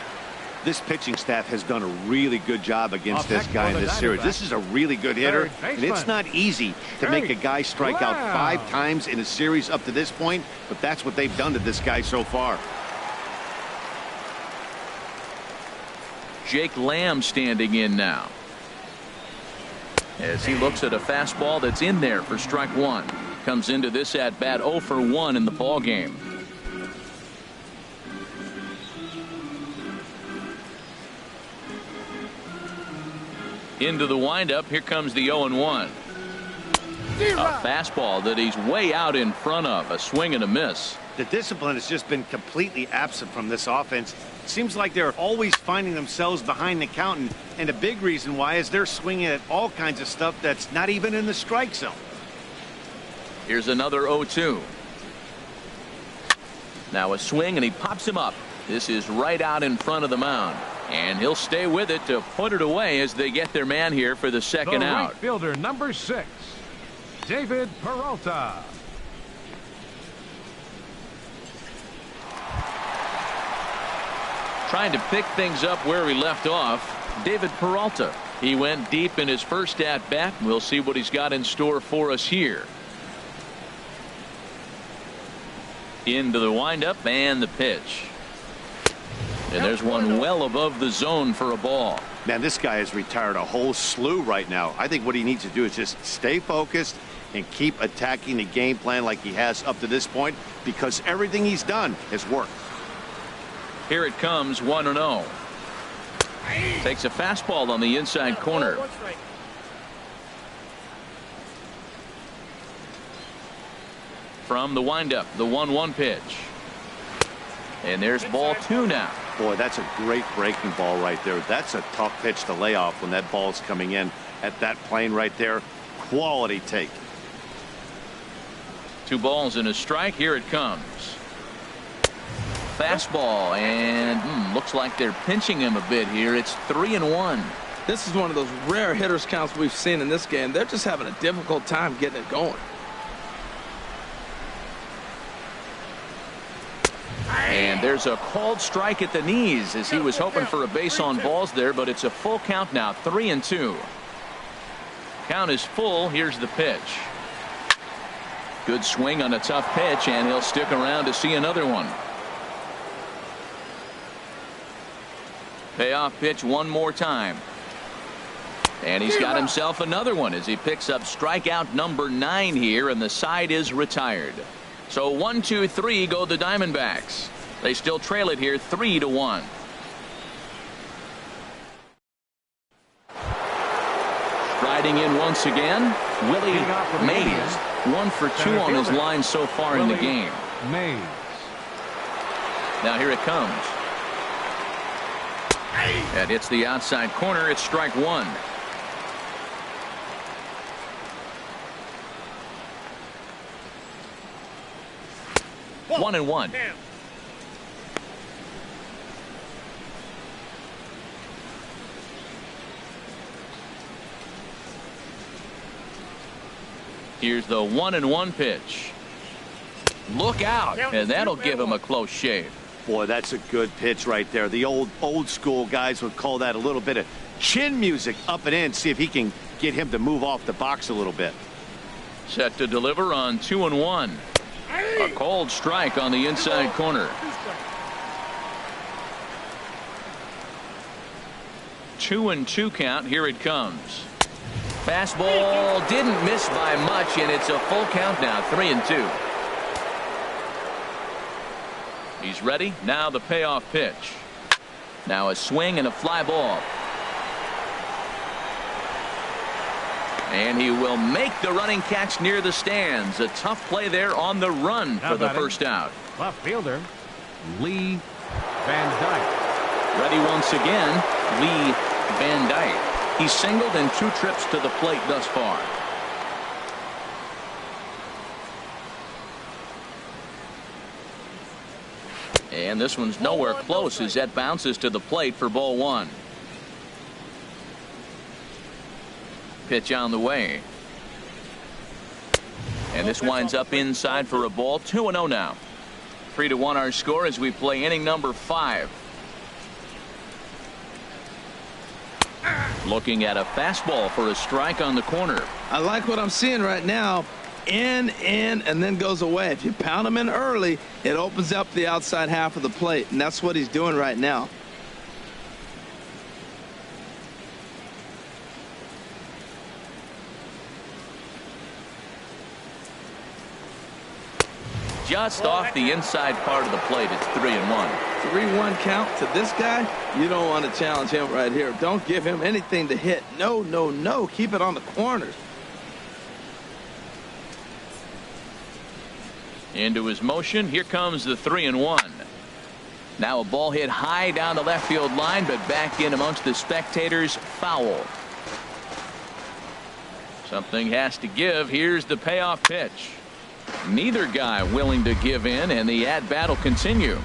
This pitching staff has done a really good job against this guy in this series. This is a really good hitter, and it's not easy to make a guy strike out 5 times in a series up to this point, but that's what they've done to this guy so far. Jake Lamb standing in now, as he looks at a fastball that's in there for strike one. Comes into this at bat 0 for 1 in the ball game. Into the windup. Here comes the 0-1. A fastball that he's way out in front of. A swing and a miss. The discipline has just been completely absent from this offense. It seems like they're always finding themselves behind the count, and a big reason why is they're swinging at all kinds of stuff that's not even in the strike zone. Here's another 0-2. Now a swing, and he pops him up. This is right out in front of the mound. And he'll stay with it to put it away as they get their man here for the second out. Right fielder number 6, David Peralta. Trying to pick things up where he left off, David Peralta. He went deep in his first at bat. We'll see what he's got in store for us here. Into the windup and the pitch. And there's one well above the zone for a ball. Man, this guy has retired a whole slew right now. I think what he needs to do is just stay focused and keep attacking the game plan like he has up to this point, because everything he's done has worked. Here it comes, 1-0. Takes a fastball on the inside corner. From the windup, the 1-1 pitch. And there's ball 2 now. Boy, that's a great breaking ball right there. That's a tough pitch to lay off when that ball's coming in at that plane right there. Quality take. 2 balls and a strike. Here it comes. Fastball, and looks like they're pinching him a bit here. It's 3-1. This is one of those rare hitters counts we've seen in this game. They're just having a difficult time getting it going. And there's a called strike at the knees as he was hoping for a base on balls there, but it's a full count now, 3-2. Count is full. Here's the pitch. Good swing on a tough pitch, and he'll stick around to see another one. Payoff pitch one more time. And he's got himself another one as he picks up strikeout number 9 here, and the side is retired. So 1, 2, 3 go the Diamondbacks. They still trail it here 3-1. Striding in once again, Willie Mays. 1 for 2 on his line so far in the game. Mays. Now here it comes. That hits the outside corner. It's strike 1. One and one. Here's the 1-1 pitch. Look out, and that'll give him a close shave. Boy, that's a good pitch right there. The old school guys would call that a little bit of chin music up and in. See if he can get him to move off the box a little bit. Set to deliver on 2-1. A cold strike on the inside corner. 2-2 count. Here it comes. Fastball didn't miss by much, and it's a full count now, 3-2. He's ready. Now the payoff pitch. Now a swing and a fly ball. And he will make the running catch near the stands. A tough play there on the run for the first out. Left fielder, Lee Van Dyke. Ready once again, Lee Van Dyke. He's singled in 2 trips to the plate thus far. And this one's nowhere close as that bounces to the plate for ball 1. Pitch on the way. And this winds up inside for a ball. 2-0 now. 3-1 our score as we play inning number 5. Looking at a fastball for a strike on the corner. I like what I'm seeing right now. In, and then goes away. If you pound him in early, it opens up the outside half of the plate, and that's what he's doing right now. Just off the inside part of the plate. It's 3-1. 3-1 count to this guy. You don't want to challenge him right here. Don't give him anything to hit. No, no, no. Keep it on the corners. Into his motion. Here comes the 3-1. Now a ball hit high down the left field line, but back in amongst the spectators. Foul. Something has to give. Here's the payoff pitch. Neither guy willing to give in, and the at-bat will continue.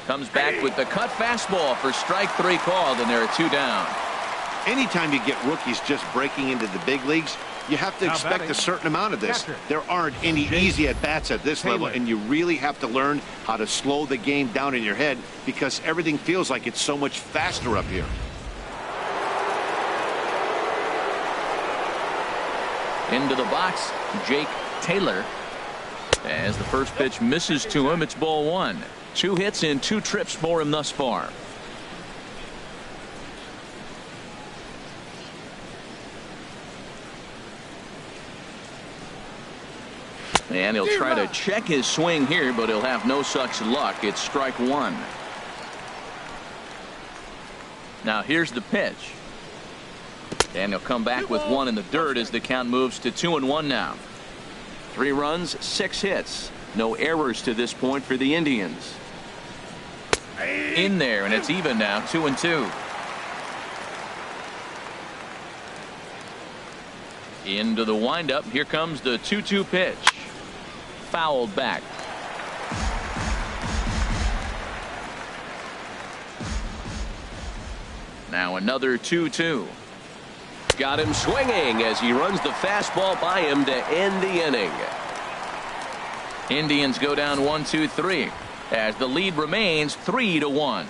Comes back with the cut fastball for strike 3 called, and there are 2 down. Anytime you get rookies just breaking into the big leagues, you have to expect a certain amount of this. There aren't any easy at-bats at this level, and you really have to learn how to slow the game down in your head because everything feels like it's so much faster up here. Into the box, Jake Taylor. As the first pitch misses to him, it's ball 1. 2 hits in 2 trips for him thus far. And he'll try to check his swing here, but he'll have no such luck. It's strike 1. Now here's the pitch. And he'll come back with 1 in the dirt as the count moves to 2-1 now. 3 runs, 6 hits. No errors to this point for the Indians. In there, and it's even now, 2-2. Into the windup. Here comes the 2-2 pitch. Fouled back. Now another 2-2. Got him swinging as he runs the fastball by him to end the inning. Indians go down 1-2-3 as the lead remains 3-1.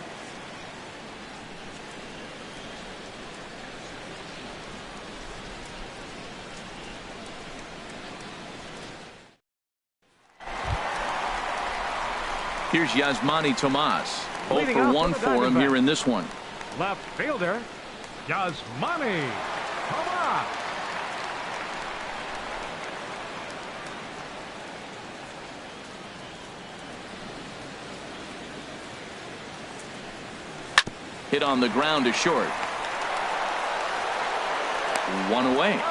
Here's Yasmani Tomas. 0 for 1 for him here in this one. Left fielder, Yasmani Tomas. Hit on the ground to short. 1 away.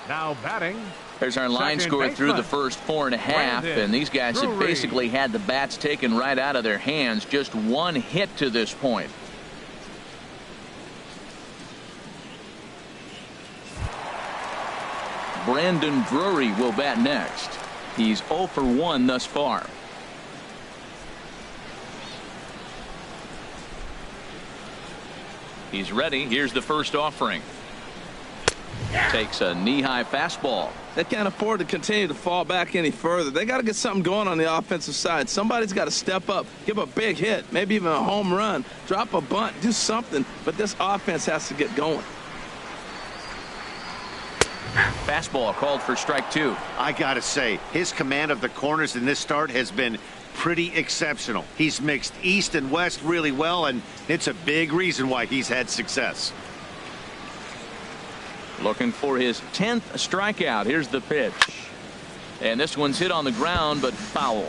Now batting. There's our line score through the first 4.5, and these guys have basically had the bats taken right out of their hands. Just 1 hit to this point. Brandon Drury will bat next. He's 0 for 1 thus far. He's ready. Here's the first offering. Takes a knee-high fastball. They can't afford to continue to fall back any further. They got to get something going on the offensive side. Somebody's got to step up, give a big hit, maybe even a home run, drop a bunt, do something. But this offense has to get going. Fastball called for strike 2. I gotta say, his command of the corners in this start has been pretty exceptional. He's mixed east and west really well, and it's a big reason why he's had success. Looking for his 10th strikeout. Here's the pitch. And this one's hit on the ground, but foul.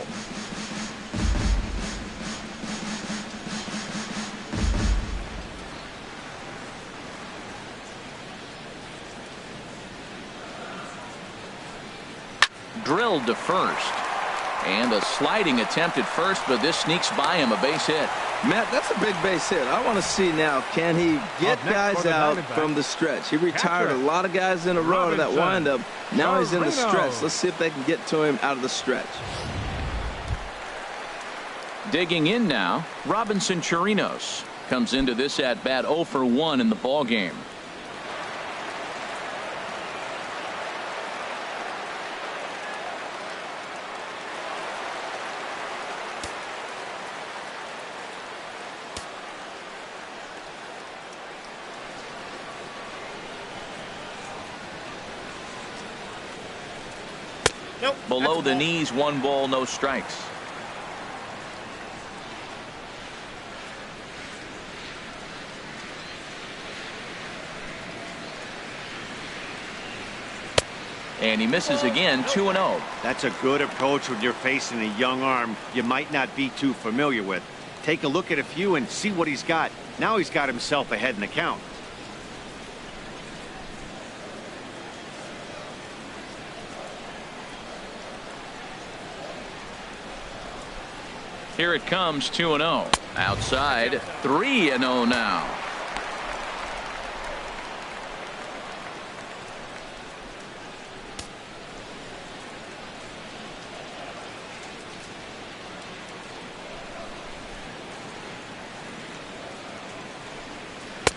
Drilled to first. And a sliding attempt at first, but this sneaks by him, a base hit. Matt, that's a big base hit. I want to see now, can he get guys out from the stretch? He retired a lot of guys in a row to that windup. Now he's in the stretch. Let's see if they can get to him out of the stretch. Digging in now, Robinson Chirinos comes into this at bat 0 for 1 in the ball game. Below the knees, 1 ball, no strikes. And he misses again, 2-0. That's a good approach when you're facing a young arm you might not be too familiar with. Take a look at a few and see what he's got. Now he's got himself ahead in the count. Here it comes, 2-0. Outside, 3-0 now.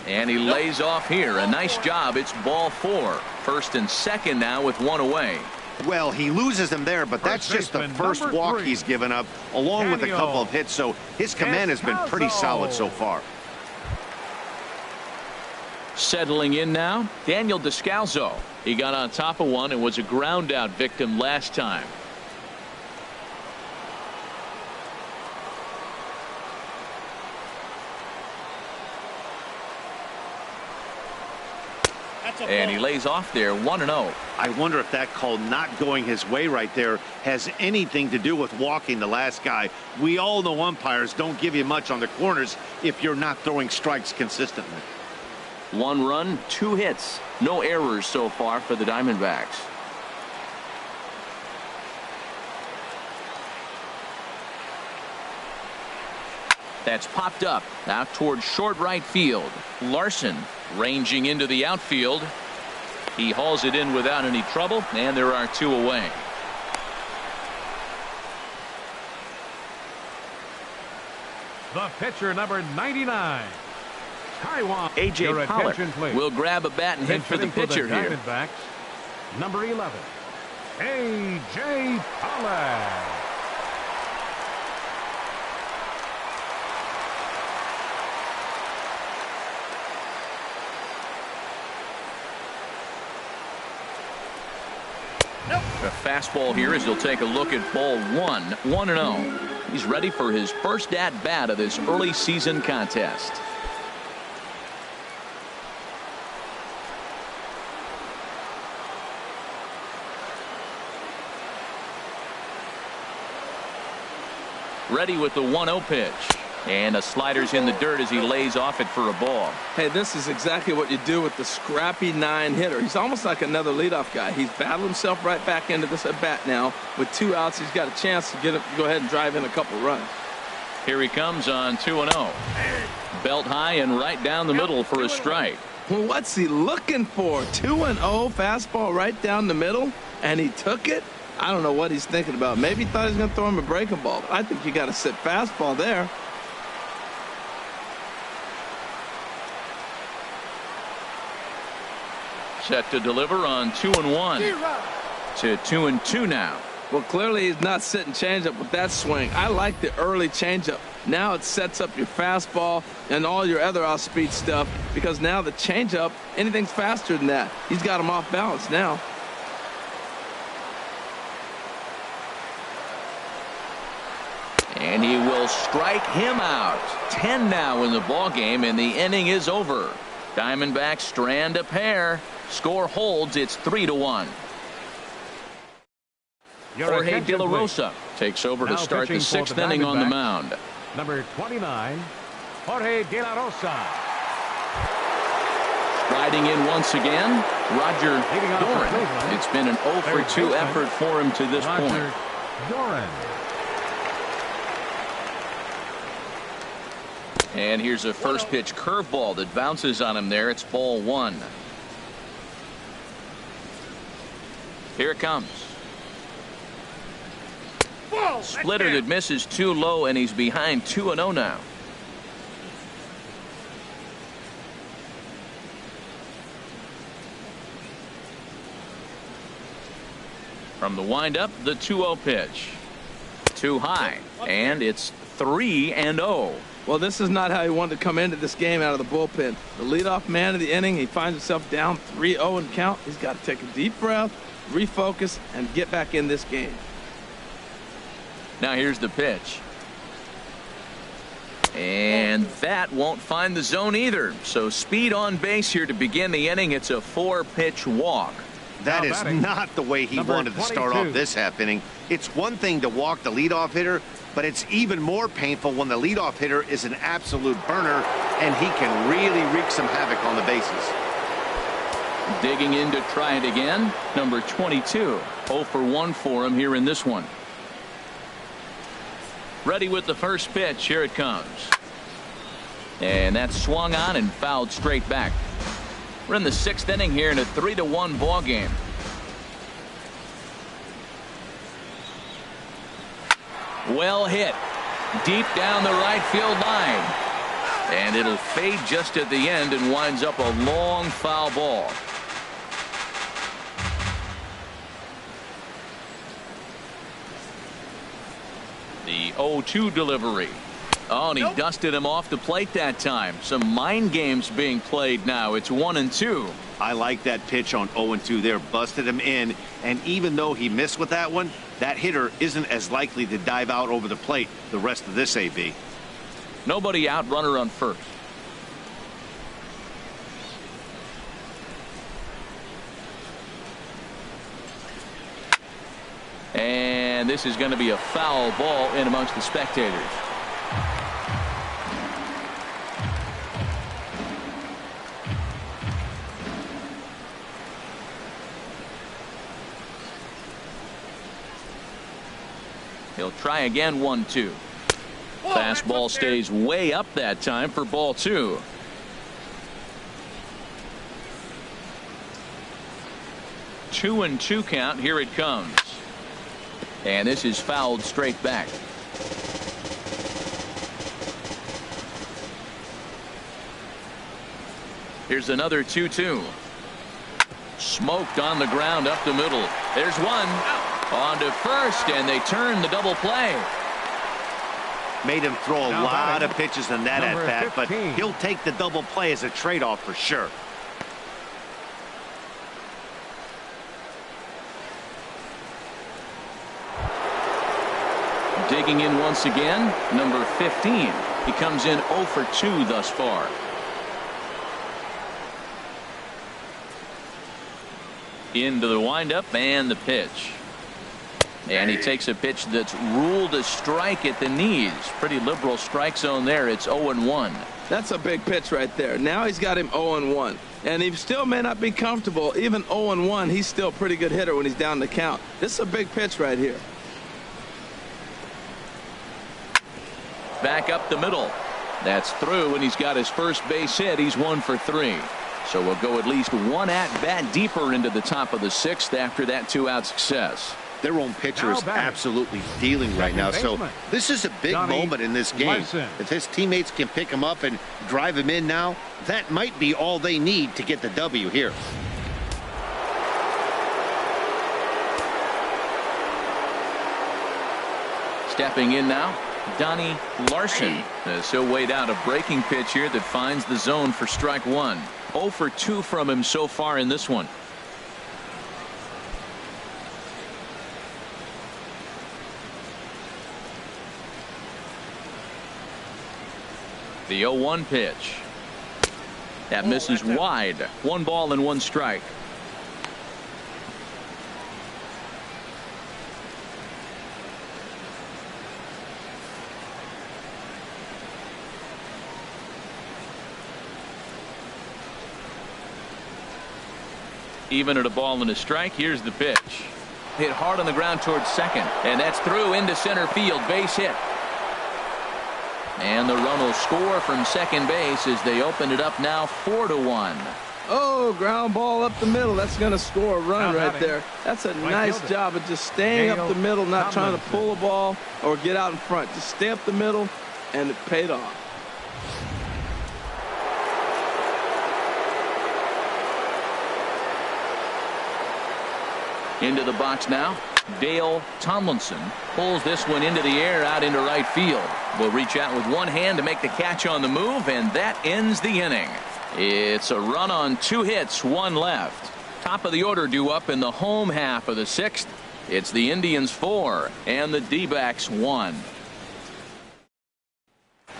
And he lays off here. A nice job. It's ball 4. First and second now with 1 away. Well, he loses them there, but that's just the first walk he's given up, along with a couple of hits, so his command has been pretty solid so far. Settling in now, Daniel Descalzo. He got on top of one and was a ground out victim last time. And he lays off there, 1-0. I wonder if that call not going his way right there has anything to do with walking the last guy. We all know umpires don't give you much on the corners if you're not throwing strikes consistently. 1 run, 2 hits. No errors so far for the Diamondbacks. That's popped up out towards short right field. Larson ranging into the outfield. He hauls it in without any trouble, and there are 2 away. The pitcher, number 99. Taiwan. A.J. Your Pollard attention, please. will grab a bat and hit for the pitcher here. Diamondbacks, number 11. A.J. Pollard. A fastball here as he'll take a look at ball 1, 1-0. He's ready for his first at-bat of this early season contest. Ready with the 1-0 pitch. And a slider's in the dirt as he lays off it for a ball. Hey, this is exactly what you do with the scrappy 9 hitter. He's almost like another leadoff guy. He's battled himself right back into this at bat now. With 2 outs, he's got a chance to go ahead and drive in a couple runs. Here he comes on 2-0. Belt high and right down the middle for a strike. Well, what's he looking for? 2-0 fastball right down the middle, and he took it? I don't know what he's thinking about. Maybe he thought he was going to throw him a breaking ball. But I think you got to sit fastball there. Set to deliver on 2-1 to 2-2 now. Well, clearly he's not sitting changeup with that swing. I like the early changeup. Now it sets up your fastball and all your other off-speed stuff, because now the changeup, anything's faster than that. He's got him off balance now. And he will strike him out. 10 now in the ball game, and the inning is over. Diamondbacks strand a pair. Score holds. It's 3-1. Jorge De La Rosa takes over to start the 6th inning on the mound. Number 29, Jorge De La Rosa. Striding in once again, Roger Doran. It's been an 0-for-2 effort for him to this point. Doran. And here's a first pitch curveball that bounces on him there. It's ball 1. Here it comes. Splitter that misses too low, and he's behind 2-0 now. From the windup, the 2-0 pitch. Too high, and it's 3-0. Well, this is not how he wanted to come into this game out of the bullpen. The leadoff man of the inning, he finds himself down 3-0 in count. He's got to take a deep breath, refocus, and get back in this game. Now here's the pitch. And that won't find the zone either. So speed on base here to begin the inning. It's a 4-pitch walk. That is not the way he wanted to start off this half inning. It's one thing to walk the leadoff hitter, but it's even more painful when the leadoff hitter is an absolute burner and he can really wreak some havoc on the bases. Digging in to try it again. Number 22. 0-for-1 for him here in this one. Ready with the first pitch. Here it comes. And that's swung on and fouled straight back. We're in the 6th inning here in a 3-1 ball game. Well hit. Deep down the right field line. And it'll fade just at the end and winds up a long foul ball. The 0-2 delivery. Oh, and he dusted him off the plate that time. Some mind games being played now. It's 1-2. I like that pitch on 0-2 there. Busted him in. And even though he missed with that one, that hitter isn't as likely to dive out over the plate the rest of this AB. Nobody out, runner on first. And this is going to be a foul ball in amongst the spectators. He'll try again, 1-2. Fastball stays way up that time for ball 2. Two and 2 count. Here it comes. And this is fouled straight back. Here's another 2-2. Smoked on the ground up the middle. There's one. On to first, and they turn the double play. Made him throw a Now lot batting, of pitches in that number at-bat, but 15. he'll take the double play as a trade-off for sure. Digging in once again, number 15. He comes in 0 for 2 thus far. Into the windup and the pitch. And he takes a pitch that's ruled a strike at the knees. Pretty liberal strike zone there. It's 0-1. That's a big pitch right there. Now he's got him 0-1. And he still may not be comfortable. Even 0-1, he's still a pretty good hitter when he's down the count. This is a big pitch right here. Back up the middle. That's through, and he's got his first base hit. He's 1 for 3. So we'll go at least one at-bat deeper into the top of the 6th after that 2-out success. Their own pitcher is Now batting. absolutely dealing right now. So baseman, this is a big Johnny moment in this game. Larson. If his teammates can pick him up and drive him in now, that might be all they need to get the W here. Stepping in now, Donnie Larson, as he'll wait out a breaking pitch here that finds the zone for strike 1. 0 for 2 from him so far in this one. The 0-1 pitch. That misses wide. 1 ball and 1 strike. Even at a ball and a strike. Here's the pitch. Hit hard on the ground towards second, and that's through into center field. Base hit. And the run will score from second base as they open it up now 4-1. Oh, ground ball up the middle. That's going to score a run Now right batting. there. That's a Right nice fielder. job of just staying up the middle, not trying to pull a ball or get out in front. Just stay up the middle, and it paid off. Into the box now. Dale Tomlinson pulls this one into the air out into right field. Will reach out with one hand to make the catch on the move, and that ends the inning. It's a run on 2 hits, 1 left. Top of the order due up in the home half of the 6th. It's the Indians 4 and the D-backs 1.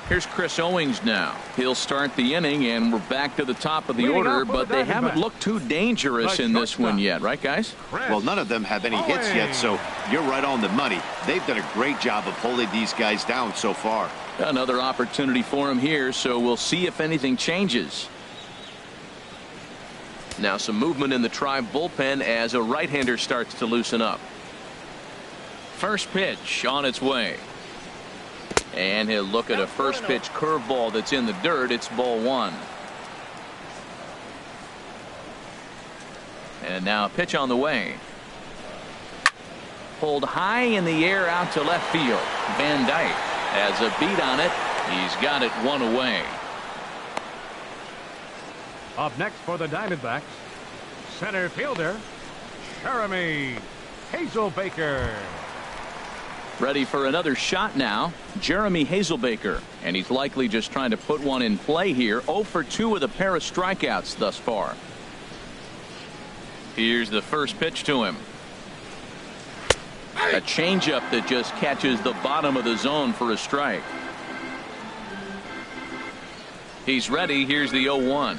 Here's Chris Owings now. He'll start the inning, and we're back to the top of the Leading order, off for but the they haven't Diamondbacks. looked too dangerous The in this one shortstop. yet, right, guys? Well, none of them have any hits yet, so you're right on the money. They've done a great job of holding these guys down so far. Another opportunity for him here, so we'll see if anything changes. Now some movement in the Tribe bullpen as a right-hander starts to loosen up. First pitch on its way. And he'll look at a first pitch curveball that's in the dirt. It's ball 1. And now a pitch on the way. Pulled high in the air out to left field. Van Dyke has a beat on it. He's got it 1 away. Up next for the Diamondbacks, center fielder Jeremy Hazelbaker. Ready for another shot now, Jeremy Hazelbaker, and he's likely just trying to put one in play here. 0 for 2 with a pair of strikeouts thus far. Here's the first pitch to him. A changeup that just catches the bottom of the zone for a strike. He's ready. Here's the 0-1.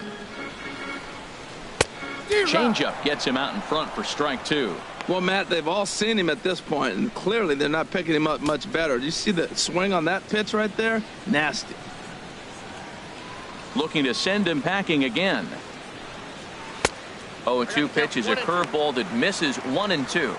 Changeup gets him out in front for strike 2. Well, Matt, they've all seen him at this point, and clearly they're not picking him up much better. Do you see the swing on that pitch right there? Nasty. Looking to send him packing again. 0-2 pitch is a curveball that misses 1 and 2.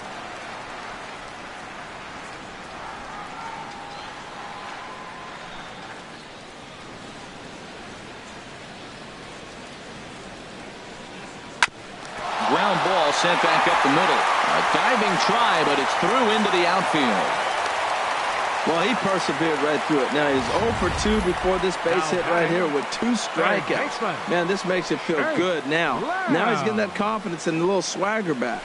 ball sent back up the middle. A diving try, but it's through into the outfield. Well, he persevered right through it. Now, he's 0 for 2 before this base hit right here with 2 strikeouts. Man, this makes it feel good now. Now he's getting that confidence and a little swagger back.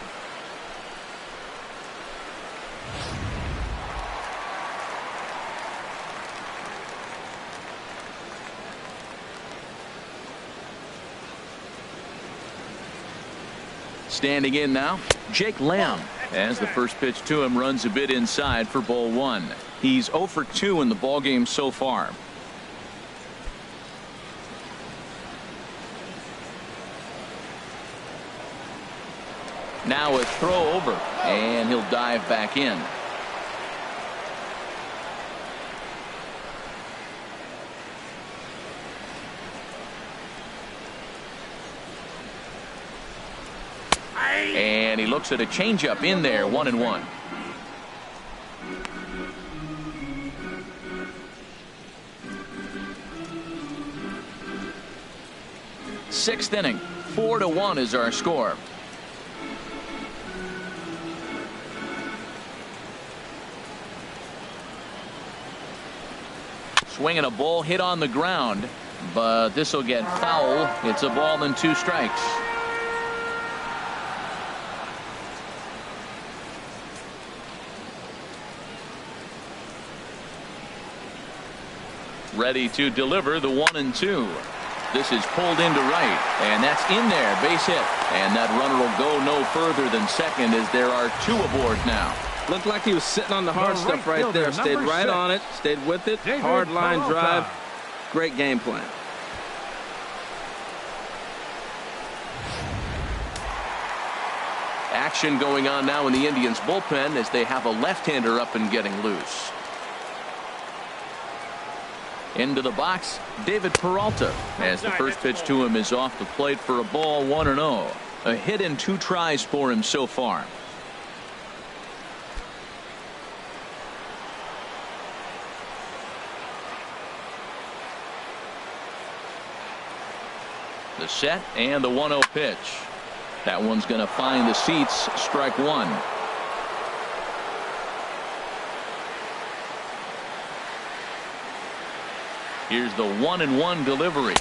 Standing in now, Jake Lamb, as the first pitch to him runs a bit inside for ball 1. He's 0 for 2 in the ballgame so far. Now a throw over, and he'll dive back in. And he looks at a changeup in there, 1-1. Sixth inning, 4-1 is our score. Swinging a ball hit on the ground, but this will get foul. It's a ball and 2 strikes. Ready to deliver the 1-2. This is pulled into right, and that's in there, base hit. And that runner will go no further than second as there are 2 aboard now. Looked like he was sitting on the hard stuff right there. Stayed right on it, stayed with it. Hard line drive. Great game plan. Action going on now in the Indians bullpen as they have a left-hander up and getting loose. Into the box, David Peralta, as the first pitch to him is off the plate for a ball, 1-0. A hit and 2 tries for him so far. The set and the 1-0 pitch. That one's going to find the seats, strike 1. Here's the 1-1 delivery.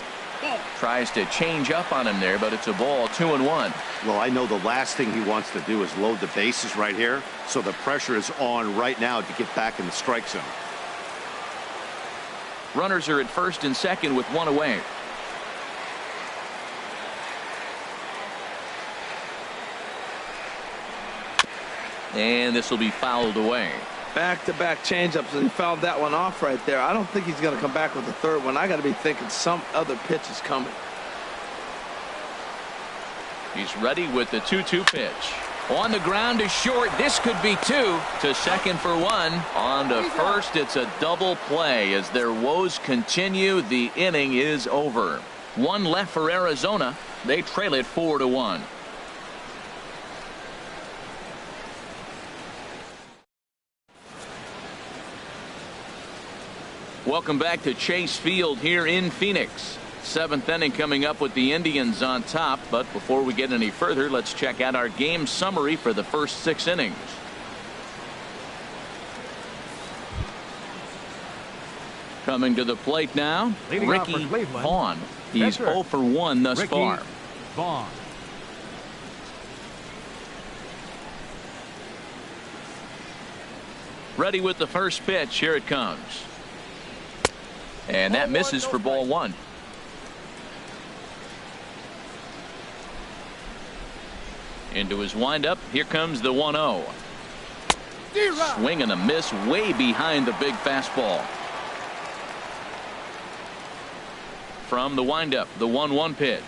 Tries to change up on him there, but it's a ball, 2-1. Well, I know the last thing he wants to do is load the bases right here, so the pressure is on right now to get back in the strike zone. Runners are at first and second with 1 away. And this will be fouled away. Back-to-back changeups, and he fouled that one off right there. I don't think he's going to come back with the third one. I got to be thinking some other pitch is coming. He's ready with the 2-2 pitch. On the ground to short. This could be 2. To second for 1. On to first. It's a double play as their woes continue. The inning is over. 1 left for Arizona. They trail it 4-1. Welcome back to Chase Field here in Phoenix. 7th inning coming up with the Indians on top. But before we get any further, let's check out our game summary for the first 6 innings. Coming to the plate now, Ricky Vaughn. He's 0 for 1 thus far. Vaughn. Ready with the first pitch. Here it comes. And that misses for ball 1. Into his windup. Here comes the 1-0. Swing and a miss way behind the big fastball. From the windup, the 1-1 pitch.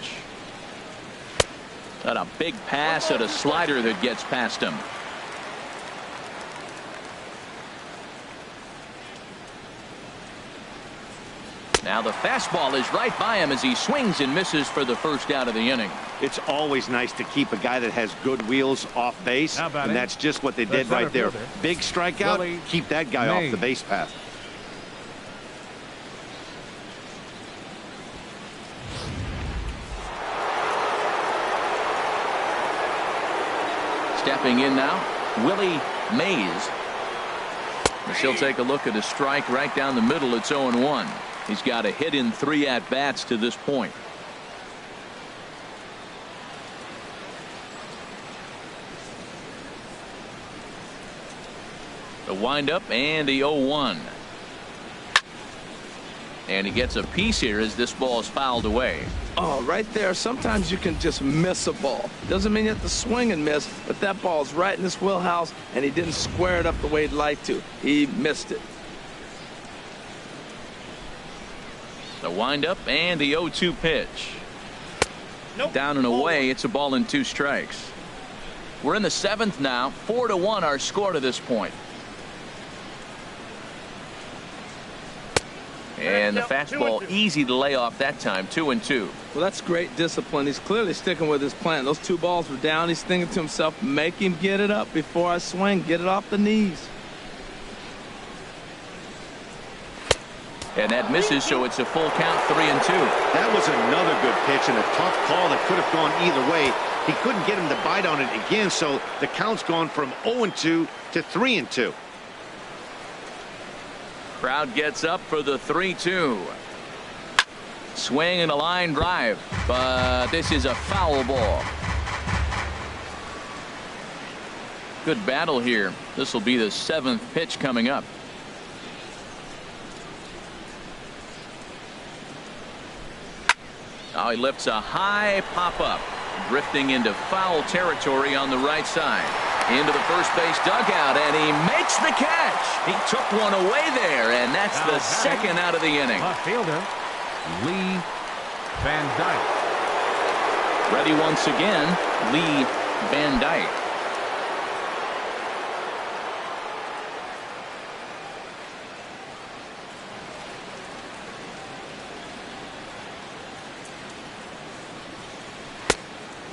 Got a big pass at a slider that gets past him. Now the fastball is right by him as he swings and misses for the first out of the inning. It's always nice to keep a guy that has good wheels off base, and that's just what they did right there. Big strikeout, keep that guy off the base path. Stepping in now, Willie Mays. As he'll take a look at a strike right down the middle. It's 0-1. He's got a hit in 3 at-bats to this point. The windup and the 0-1. And he gets a piece here as this ball is fouled away. Oh, right there. Sometimes you can just miss a ball. Doesn't mean you have to swing and miss, but that ball's right in his wheelhouse, and he didn't square it up the way he'd like to. He missed it. The windup and the 0-2 pitch. Nope. Down and away. It's a ball and 2 strikes. We're in the 7th now. 4-1 our score to this point. And the fastball easy to lay off that time. 2-2. Well, that's great discipline. He's clearly sticking with his plan. Those 2 balls were down. He's thinking to himself, make him get it up before I swing. Get it off the knees. And that misses, so it's a full count. 3-2. That was another good pitch and a tough call that could have gone either way. He couldn't get him to bite on it again, so the count's gone from 0-2 to 3-2. Crowd gets up for the 3-2. Swing and a line drive, but this is a foul ball. Good battle here. This will be the 7th pitch coming up. Now he lifts a high pop-up, drifting into foul territory on the right side. Into the first base dugout, and he makes the catch. He took one away there, and that's the 2nd out of the inning. Left fielder, Lee Van Dyke. Ready once again, Lee Van Dyke.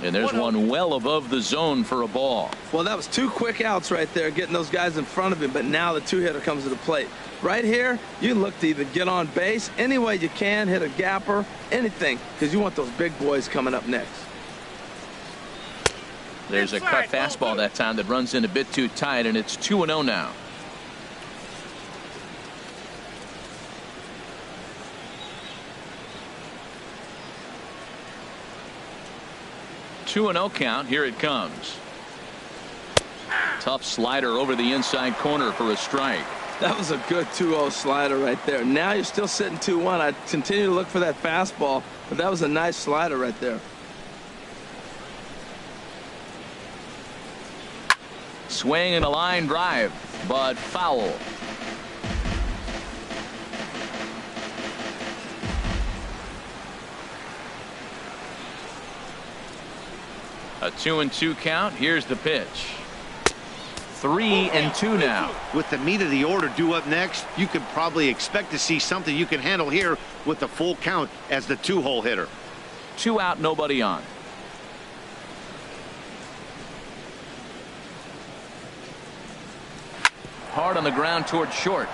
And there's one well above the zone for a ball. Well, that was 2 quick outs right there, getting those guys in front of him, but now the 2-hitter comes to the plate. Right here, you look to either get on base any way you can, hit a gapper, anything, because you want those big boys coming up next. There's a cut fastball that time that runs in a bit too tight, and it's 2-0 now. Two 2-0 count. Here it comes. Tough slider over the inside corner for a strike. That was a good 2-0 slider right there. Now you're still sitting 2-1. I continue to look for that fastball, but that was a nice slider right there. Swing and a line drive, but foul. A 2-2 count. Here's the pitch. 3-2 now. With the meat of the order due up next, you could probably expect to see something you can handle here with the full count as the 2-hole hitter. 2 out, nobody on. Hard on the ground toward short.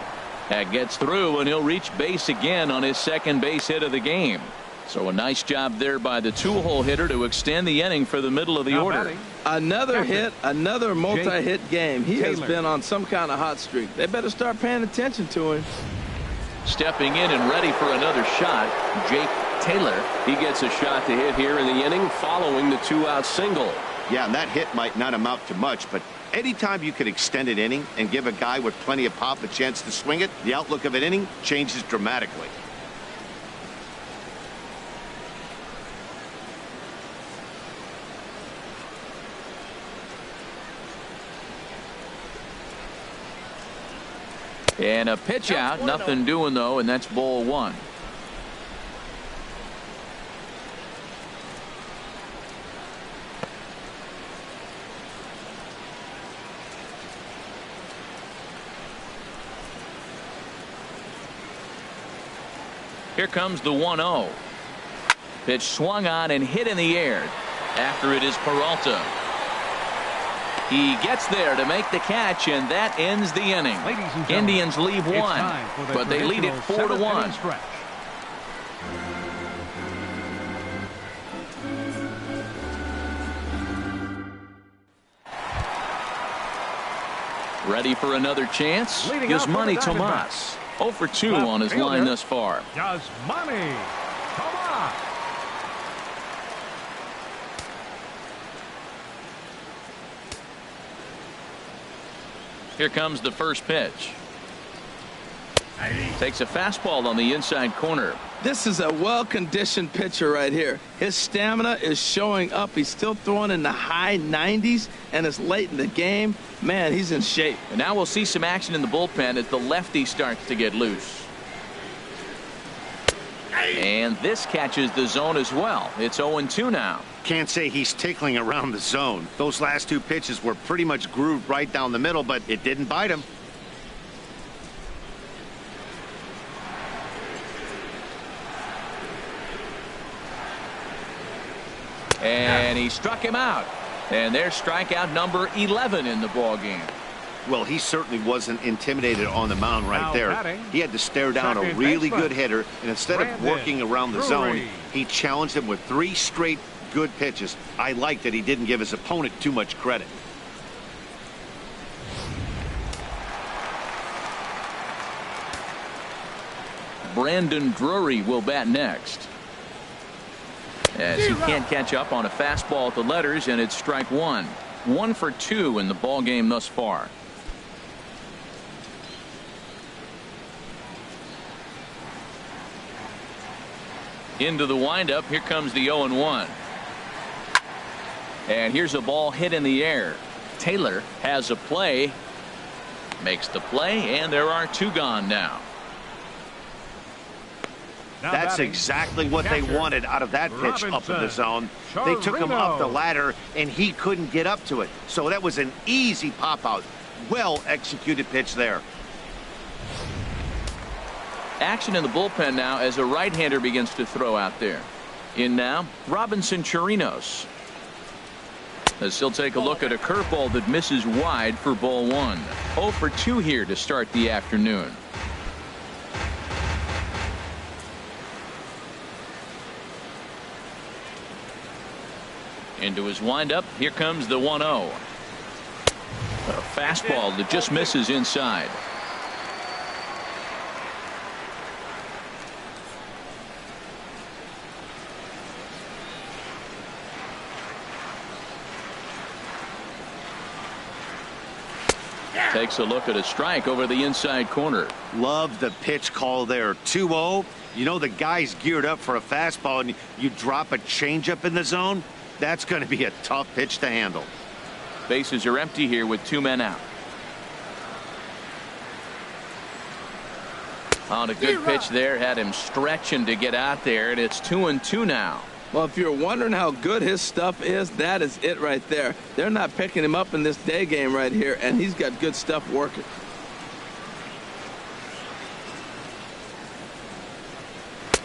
That gets through, and he'll reach base again on his 2nd base hit of the game. So a nice job there by the 2-hole hitter to extend the inning for the middle of the order. Another hit, another multi-hit game. He has Taylor. been on some kind of hot streak. They better start paying attention to him. Stepping in and ready for another shot, Jake Taylor. He gets a shot to hit here in the inning following the 2-out single. Yeah, and that hit might not amount to much, but anytime you can extend an inning and give a guy with plenty of pop a chance to swing it, the outlook of an inning changes dramatically. And a pitch out, nothing doing though, and that's ball 1. Here comes the 1-0. Pitch swung on and hit in the air. After it is Peralta. He gets there to make the catch, and that ends the inning. Indians leave 1, but they lead it 4-1. Ready for another chance? Leading off for the Yasmani Diamondbacks. Tomas. 0 for 2 Left on his fielder, line thus far. Yasmani Tomas. Here comes the first pitch. Takes a fastball on the inside corner. This is a well-conditioned pitcher right here. His stamina is showing up. He's still throwing in the high 90s, and it's late in the game. Man, he's in shape. And now we'll see some action in the bullpen as the lefty starts to get loose. And this catches the zone as well. It's 0-2 now. Can't say he's tickling around the zone. Those last two pitches were pretty much grooved right down the middle, but it didn't bite him. And he struck him out. And there's strikeout number 11 in the ball game. Well, he certainly wasn't intimidated on the mound right Now there. batting, He had to stare down a second really baseman, good hitter, and instead of Brandon working around the zone, Drury. he challenged him with 3 straight good pitches. I like that he didn't give his opponent too much credit. Brandon Drury will bat next. As he can't catch up on a fastball at the letters, and it's strike one. 1 for 2 in the ball game thus far. Into the windup. Here comes the 0-1. And here's a ball hit in the air. Taylor has a play. Makes the play, and there are 2 gone now. Now That's batting, exactly what they catcher, wanted out of that pitch up in the zone. They took him up the ladder, and he couldn't get up to it. So that was an easy pop-out. Well-executed pitch there. Action in the bullpen now as a right-hander begins to throw out there. In now, Robinson Chirinos. As he'll take a look at a curveball that misses wide for ball 1. 0 for 2 here to start the afternoon. Into his windup. Here comes the 1-0. A fastball that just misses inside. Takes a look at a strike over the inside corner. Love the pitch call there. 2-0. You know the guy's geared up for a fastball, and you drop a changeup in the zone. That's going to be a tough pitch to handle. Bases are empty here with 2 men out. On a good pitch there, had him stretching to get out there, and it's 2-2 now. Well, if you're wondering how good his stuff is, that is it right there. They're not picking him up in this day game right here, and he's got good stuff working.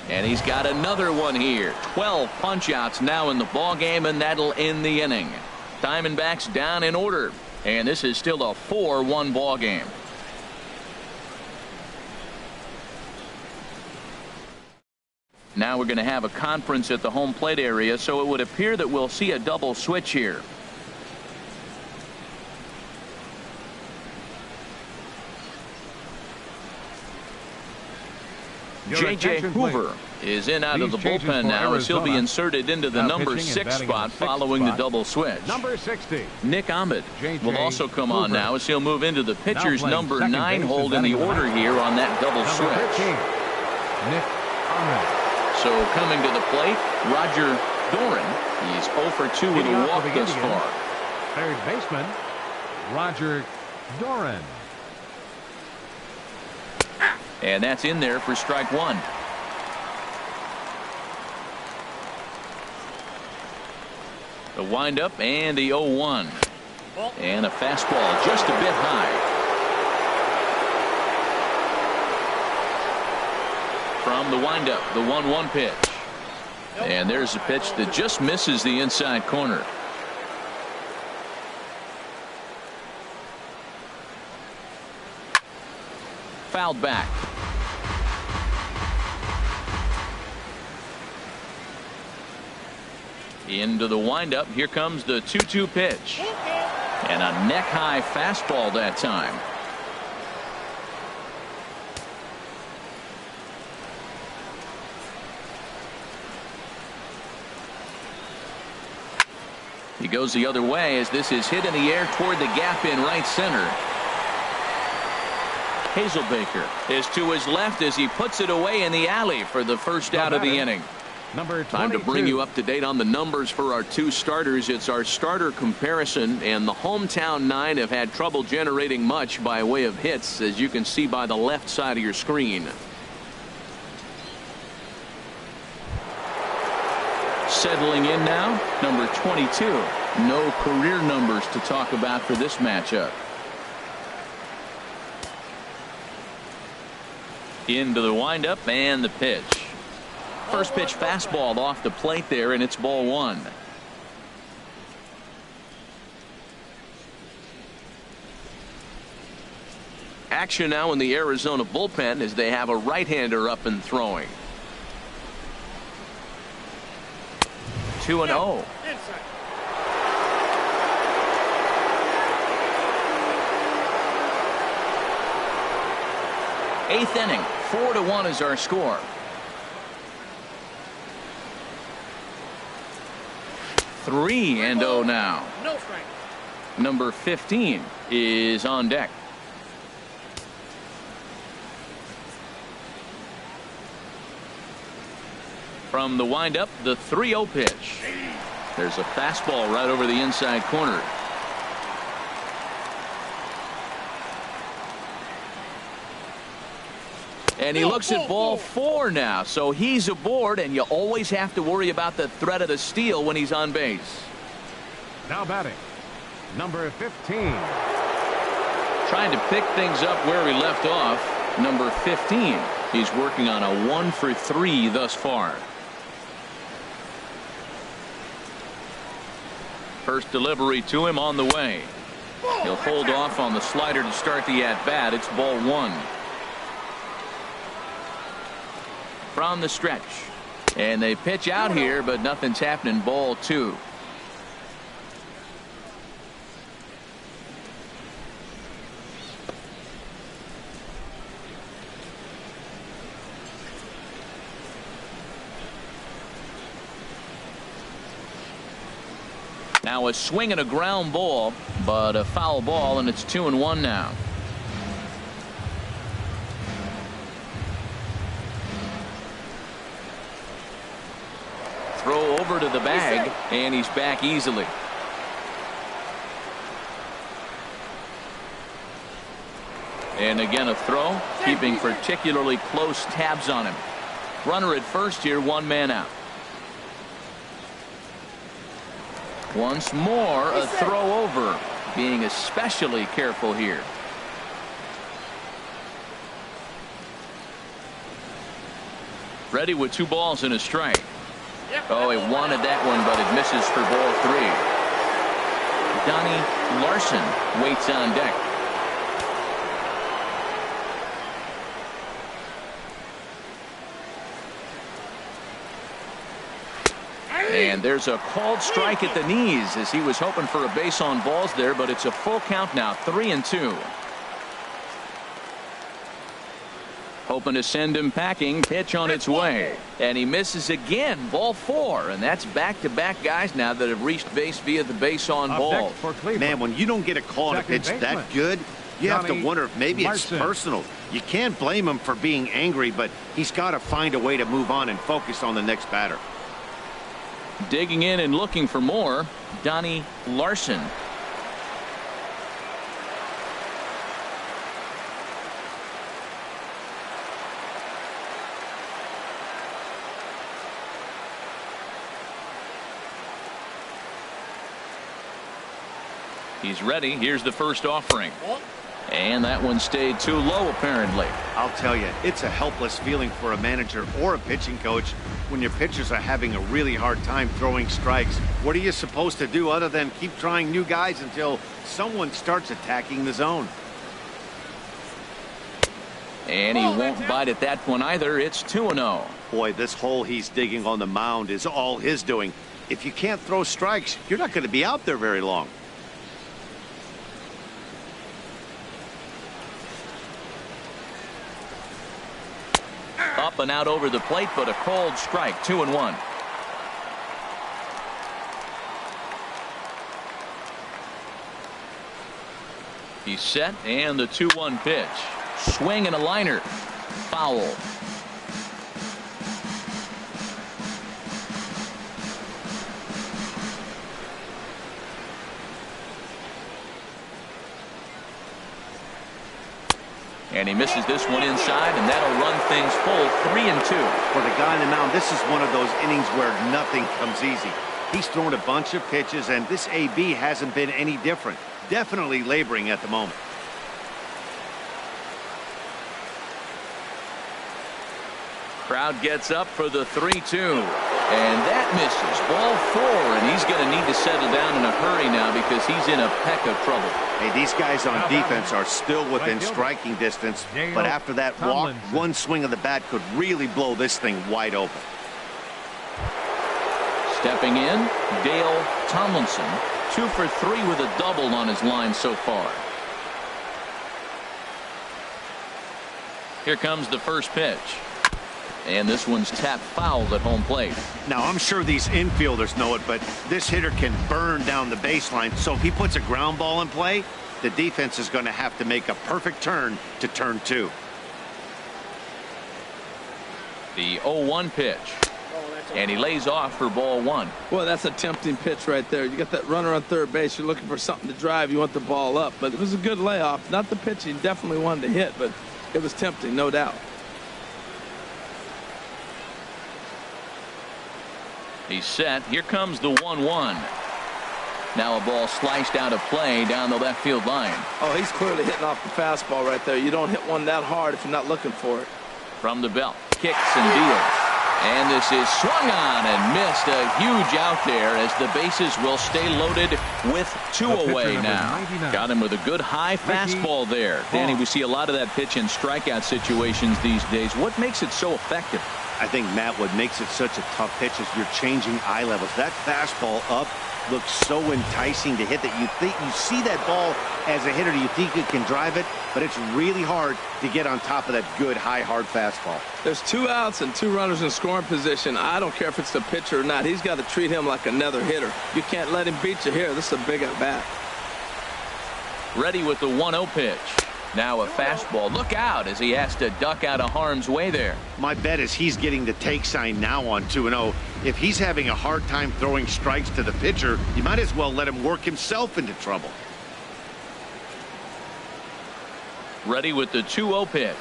And he's got another one here. 12 punch-outs now in the ball game, and that'll end the inning. Diamondbacks down in order, and this is still a 4-1 ball game. Now we're going to have a conference at the home plate area, so it would appear that we'll see a double switch here. J.J. Hoover is in out of the bullpen now as he'll be inserted into the number 6 spot following the double switch. Number 60. Nick Ahmed will also come on now as he'll move into the pitcher's playing number second 9 base hold is in the batting order left. here on that double Number switch. 13. Nick Ahmed. So coming to the plate, Roger Doran. He's 0 for 2 with Leading a off walk for the thus Indians, far. Third baseman, Roger Doran. And that's in there for strike 1. The windup and the 0-1. And a fastball just a bit high. From the windup, the 1-1 pitch. And there's a pitch that just misses the inside corner. Fouled back. Into the windup. Here comes the 2-2 pitch. And a neck-high fastball that time. He goes the other way as this is hit in the air toward the gap in right center. Hazelbaker is to his left as he puts it away in the alley for the first out of the inning. Number 22. Time to bring you up to date on the numbers for our two starters. It's our starter comparison, and the hometown nine have had trouble generating much by way of hits, as you can see by the left side of your screen. Settling in now, number 22. No career numbers to talk about for this matchup. Into the windup and the pitch. First pitch fastball off the plate there, and it's ball one. Action now in the Arizona bullpen as they have a right-hander up and throwing. 2-0. Eighth inning, 4-1 is our score. 3-0 now. Number 15 is on deck. From the windup, the 3-0 pitch. There's a fastball right over the inside corner. And he looks at ball four now, so he's aboard, and you always have to worry about the threat of the steal when he's on base. Now batting, number 15. Trying to pick things up where he left off, number 15. He's working on a 1-for-3 thus far. First delivery to him on the way. He'll hold off on the slider to start the at-bat. It's ball one. From the stretch, and they pitch out here, but nothing's happening. Ball two. Now a swing and a ground ball, but a foul ball, and it's 2-1 now. Throw over to the bag, and he's back easily. And again a throw, keeping particularly close tabs on him. Runner at first here, one man out. Once more a throw over, being especially careful here. Ready with 2 balls and a strike. Oh, he wanted that one, but it misses for ball 3. Donnie Larson waits on deck. And there's a called strike at the knees as he was hoping for a base on balls there, but it's a full count now, 3-2. Hoping to send him packing. Pitch on its way, and he misses again. Ball 4, and that's back-to-back guys now that have reached base via the base on ball. Man, when you don't get a call on a pitch that good, you have to wonder if maybe it's personal. You can't blame him for being angry, but he's got to find a way to move on and focus on the next batter. Digging in and looking for more, Donnie Larson. He's ready. Here's the first offering. And that one stayed too low, apparently. I'll tell you, it's a helpless feeling for a manager or a pitching coach when your pitchers are having a really hard time throwing strikes. What are you supposed to do other than keep trying new guys until someone starts attacking the zone? And he won't bite at that one either. It's 2-0. Boy, this hole he's digging on the mound is all his doing. If you can't throw strikes, you're not going to be out there very long. Up and out over the plate, but a cold strike. 2-1. He's set, and the 2-1 pitch. Swing and a liner. Foul. And he misses this one inside, and that'll run things full. 3-2. For the guy on the mound, this is one of those innings where nothing comes easy. He's thrown a bunch of pitches, and this AB hasn't been any different. Definitely laboring at the moment. Crowd gets up for the 3-2. And that misses. Ball 4, and he's going to need to settle down in a hurry now because he's in a peck of trouble. Hey, these guys on defense are still within striking distance, but after that walk, one swing of the bat could really blow this thing wide open. Stepping in, Dale Tomlinson, 2 for 3 with a double on his line so far. Here comes the first pitch. And this one's tapped foul at home plate. Now, I'm sure these infielders know it, but this hitter can burn down the baseline. So if he puts a ground ball in play, the defense is going to have to make a perfect turn to turn 2. The 0-1 pitch. And he lays off for ball 1. Well, that's a tempting pitch right there. You got that runner on third base. You're looking for something to drive. You want the ball up. But it was a good layoff. Not the pitch he definitely wanted to hit, but it was tempting, no doubt. He's set. Here comes the 1-1. Now a ball sliced out of play down the left field line. Oh, he's clearly hitting off the fastball right there. You don't hit one that hard if you're not looking for it. From the belt, kicks and deals. And this is swung on and missed. A huge out there as the bases will stay loaded with 2 away now. Got him with a good high fastball there. Danny, we see a lot of that pitch in strikeout situations these days. What makes it so effective? I think, Matt, what makes it such a tough pitch is you're changing eye levels. That fastball up looks so enticing to hit that you see that ball as a hitter, you think you can drive it, but it's really hard to get on top of that good high hard fastball. There's 2 outs and 2 runners in scoring position. I don't care if it's the pitcher or not. He's got to treat him like another hitter. You can't let him beat you here. This is a big at bat. Ready with the 1-0 pitch. Now a fastball. Look out as he has to duck out of harm's way there. My bet is he's getting the take sign now on 2-0. If he's having a hard time throwing strikes to the pitcher, you might as well let him work himself into trouble. Ready with the 2-0 pitch.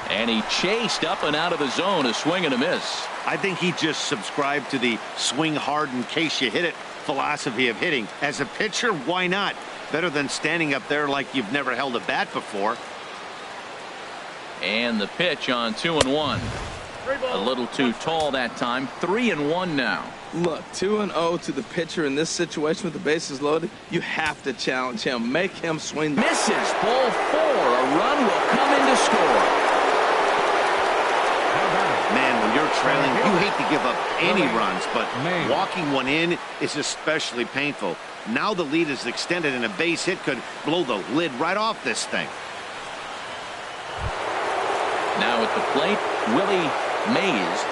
And he chased up and out of the zone. A swing and a miss. I think he just subscribed to the swing hard in case you hit it philosophy of hitting. As a pitcher, why not? Better than standing up there like you've never held a bat before. And the pitch on 2-1. A little too tall that time. 3-1 now. Look, 2-0 to the pitcher in this situation with the bases loaded. You have to challenge him. Make him swing. Misses. Ball 4. A run will come in to score. Man, when you're trailing, you hate to give up any runs, but walking one in is especially painful. Now the lead is extended, and a base hit could blow the lid right off this thing. Now at the plate, Willie Mays.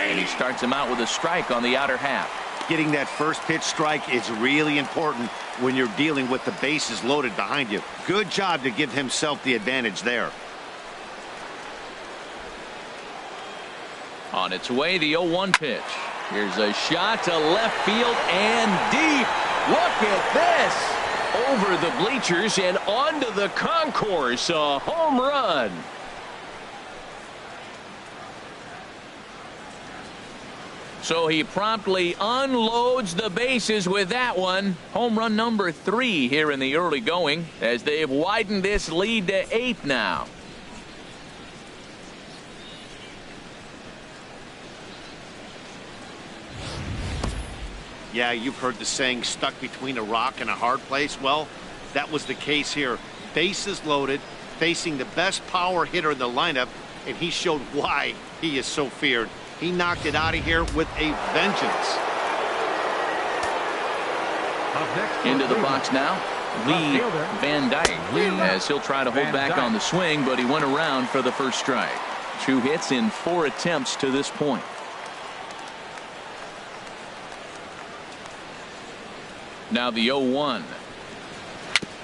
And he starts him out with a strike on the outer half. Getting that first pitch strike is really important when you're dealing with the bases loaded behind you. Good job to give himself the advantage there. On its way, the 0-1 pitch. Here's a shot to left field and deep. Look at this. Over the bleachers and onto the concourse. A home run. So he promptly unloads the bases with that one. Home run number 3 here in the early going as they've widened this lead to 8 now. Yeah, you've heard the saying, stuck between a rock and a hard place. Well, that was the case here. Bases loaded, facing the best power hitter in the lineup, and he showed why he is so feared. He knocked it out of here with a vengeance. Up next, Into the box now, Lee fielder, Van Dyke, as he'll try to hold Van back Dyke. on the swing, but he went around for the first strike. 2 hits in 4 attempts to this point. Now the 0-1.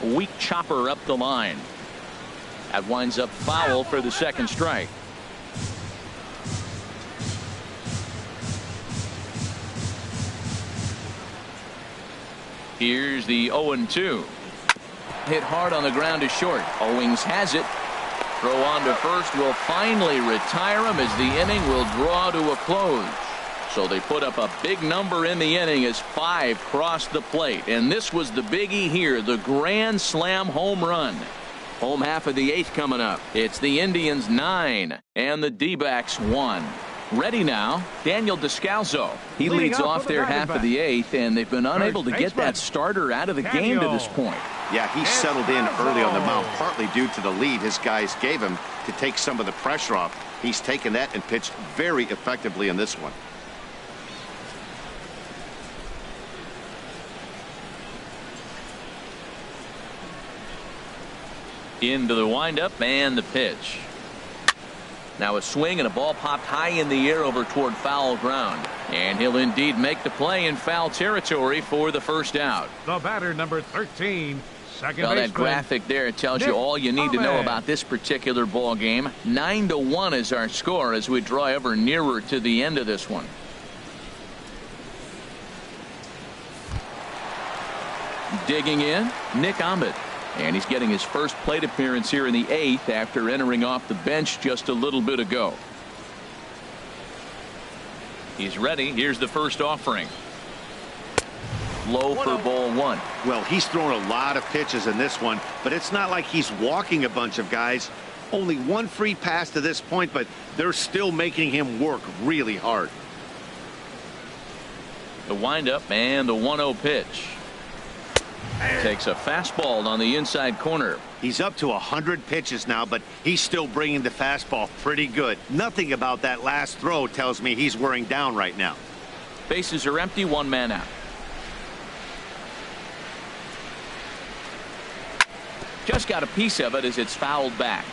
A weak chopper up the line. That winds up foul for the second strike. Here's the 0-2. Hit hard on the ground is short. Owings has it. Throw on to first will finally retire him as the inning will draw to a close. So they put up a big number in the inning as 5 crossed the plate. And this was the biggie here, the grand slam home run. Home half of the 8th coming up. It's the Indians 9 and the D-backs 1. Ready now, Daniel Descalzo. He Leading leads off off for the their half of the 8th, and they've been unable to get that starter out of the game to this point. Yeah, he settled in early on the mound, partly due to the lead his guys gave him to take some of the pressure off. He's taken that and pitched very effectively in this one. Into the windup and the pitch. Now a swing and a ball popped high in the air over toward foul ground. And he'll indeed make the play in foul territory for the first out. The batter, number 13, second Well, baseman. that graphic there tells you all you need to know about this particular ball game. 9-1 is our score as we draw ever nearer to the end of this one. Digging in, Nick Ahmed. And he's getting his first plate appearance here in the 8th after entering off the bench just a little bit ago. He's ready. Here's the first offering. Low for ball 1. Well, he's thrown a lot of pitches in this one, but it's not like he's walking a bunch of guys. Only 1 free pass to this point, but they're still making him work really hard. The windup and the 1-0 pitch. Takes a fastball on the inside corner. He's up to 100 pitches now, but he's still bringing the fastball pretty good. Nothing about that last throw tells me he's wearing down right now. Bases are empty, 1 man out. Just got a piece of it as it's fouled back.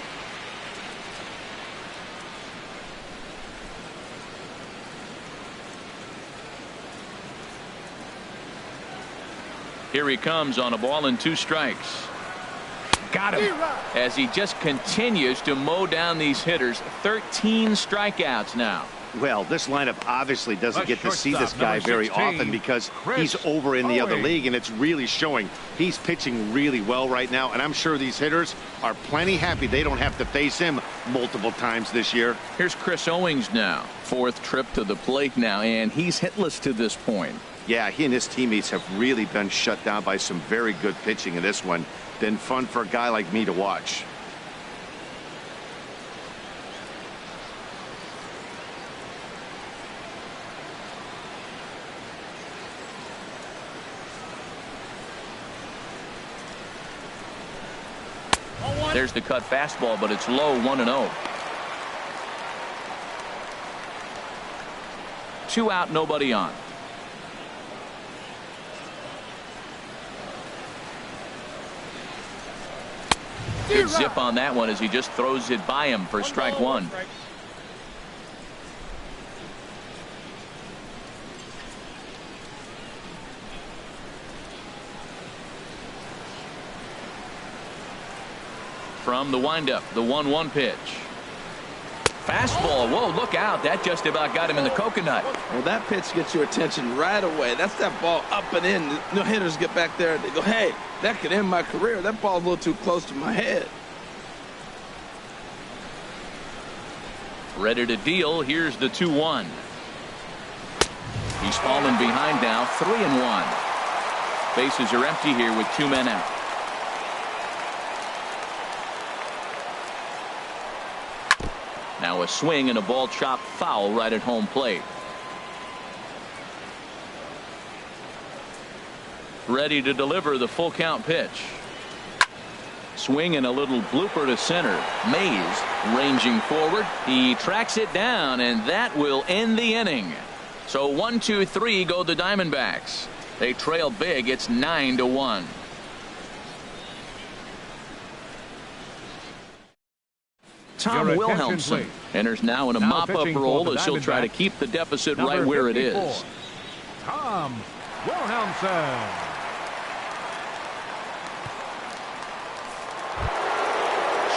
Here he comes on a ball and 2 strikes. Got him. As he just continues to mow down these hitters. 13 strikeouts now. Well, this lineup obviously doesn't get to see this guy number very 16, often because Chris he's over in the other Owings. league, and it's really showing. He's pitching really well right now, and I'm sure these hitters are plenty happy they don't have to face him multiple times this year. Here's Chris Owings now. 4th trip to the plate now, and he's hitless to this point. Yeah, he and his teammates have really been shut down by some very good pitching in this one. Been fun for a guy like me to watch. There's the cut fastball, but it's low, 1-0. 2 out, nobody on. Good zip on that one as he just throws it by him for strike 1. From the windup, the 1-1 pitch. Fastball. Whoa, look out. That just about got him in the coconut. Well, that pitch gets your attention right away. That's that ball up and in. The hitters get back there. They go, hey, that could end my career. That ball's a little too close to my head. Ready to deal. Here's the 2-1. He's fallen behind now. 3-1. Bases are empty here with 2 men out. Now a swing and a ball chopped foul right at home plate. Ready to deliver the full count pitch. Swing and a little blooper to center. Mays ranging forward. He tracks it down, and that will end the inning. So 1, 2, 3 go the Diamondbacks. They trail big. It's 9-1. Tom Your attention, Wilhelmsen please. enters now in a Now mop-up pitching for role the as he'll try to Diamondbacks, keep the deficit number right where it 54, is. Tom Wilhelmsen.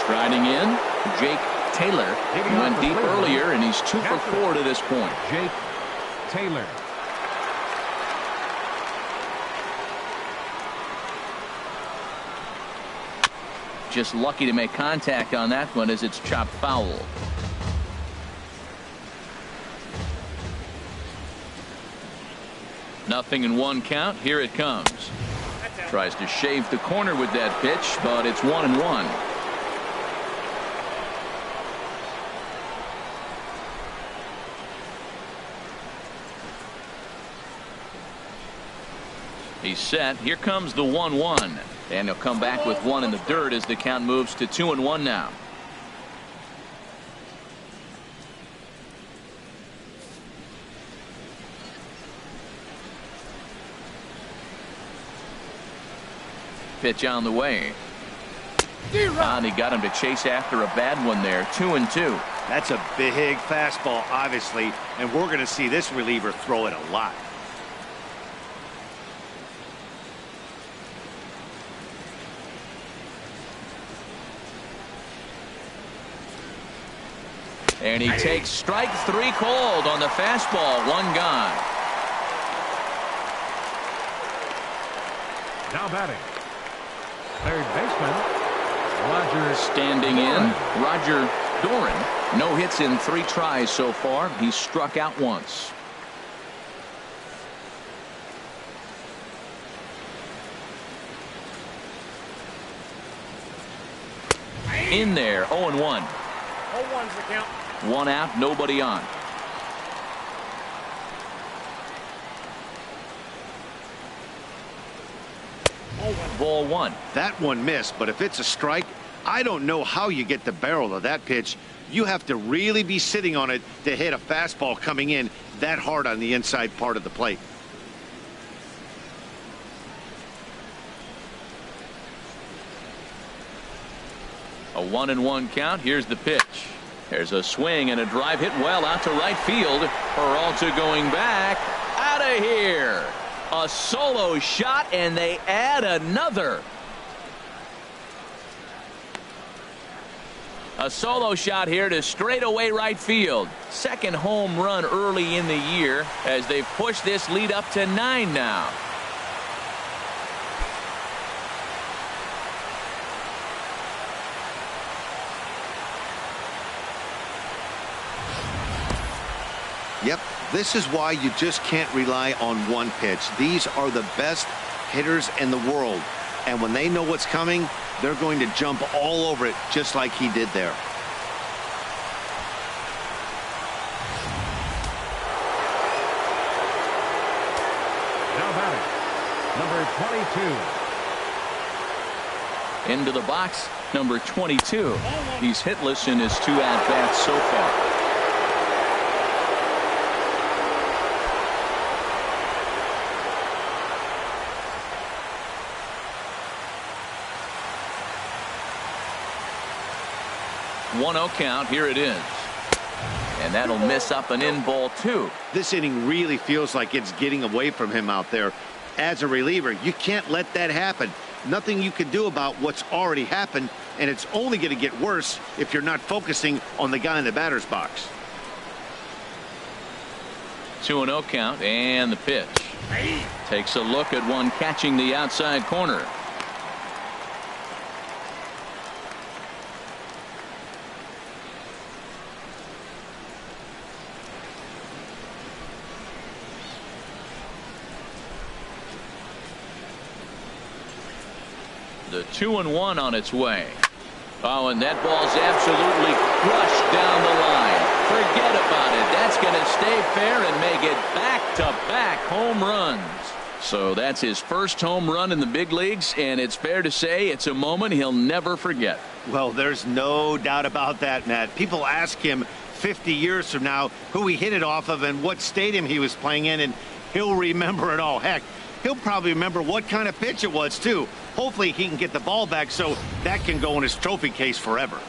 Striding in, Jake Taylor. He went deep earlier, and he's 2 for 4 to this point. Jake Taylor. Just lucky to make contact on that one as it's chopped foul. Nothing in 1 count. Here it comes. Tries to shave the corner with that pitch, but it's 1-1. He's set. Here comes the 1-1. And he'll come back with 1 in the dirt as the count moves to 2-1 now. Pitch on the way. And he got him to chase after a bad one there. 2-2. That's a big fastball, obviously, and we're going to see this reliever throw it a lot. And he takes strike 3 cold on the fastball. 1 gone. Now batting, third baseman, Roger. Standing in, Roger Doran. No hits in 3 tries so far. He's struck out once. In there, 0-1. 0-1's the count. 1 out, nobody on. Ball 1. That one missed, but if it's a strike, I don't know how you get the barrel of that pitch. You have to really be sitting on it to hit a fastball coming in that hard on the inside part of the plate. A 1-1 count. Here's the pitch. There's a swing and a drive hit well out to right field. Peralta going back. Out of here. A solo shot, and they add another. A solo shot here to straightaway right field. Second home run early in the year as they've pushed this lead up to 9 now. Yep, this is why you just can't rely on one pitch. These are the best hitters in the world. And when they know what's coming, they're going to jump all over it just like he did there. Now batting, number 22. Into the box, number 22. He's hitless in his 2 at-bats so far. One-0 count. Here it is. And that'll miss up an in ball 2. This inning really feels like it's getting away from him out there. As a reliever, you can't let that happen. Nothing you can do about what's already happened, and it's only going to get worse if you're not focusing on the guy in the batter's box. 2-0 count, and the pitch. Takes a look at one catching the outside corner. The 2-1 on its way. Oh, and that ball's absolutely crushed down the line. Forget about it. That's going to stay fair and make it back-to-back home runs. So that's his first home run in the big leagues, and it's fair to say it's a moment he'll never forget. Well, there's no doubt about that, Matt. People ask him 50 years from now who he hit it off of and what stadium he was playing in, and he'll remember it all. Heck, He'll probably remember what kind of pitch it was, too. Hopefully he can get the ball back so that can go in his trophy case forever.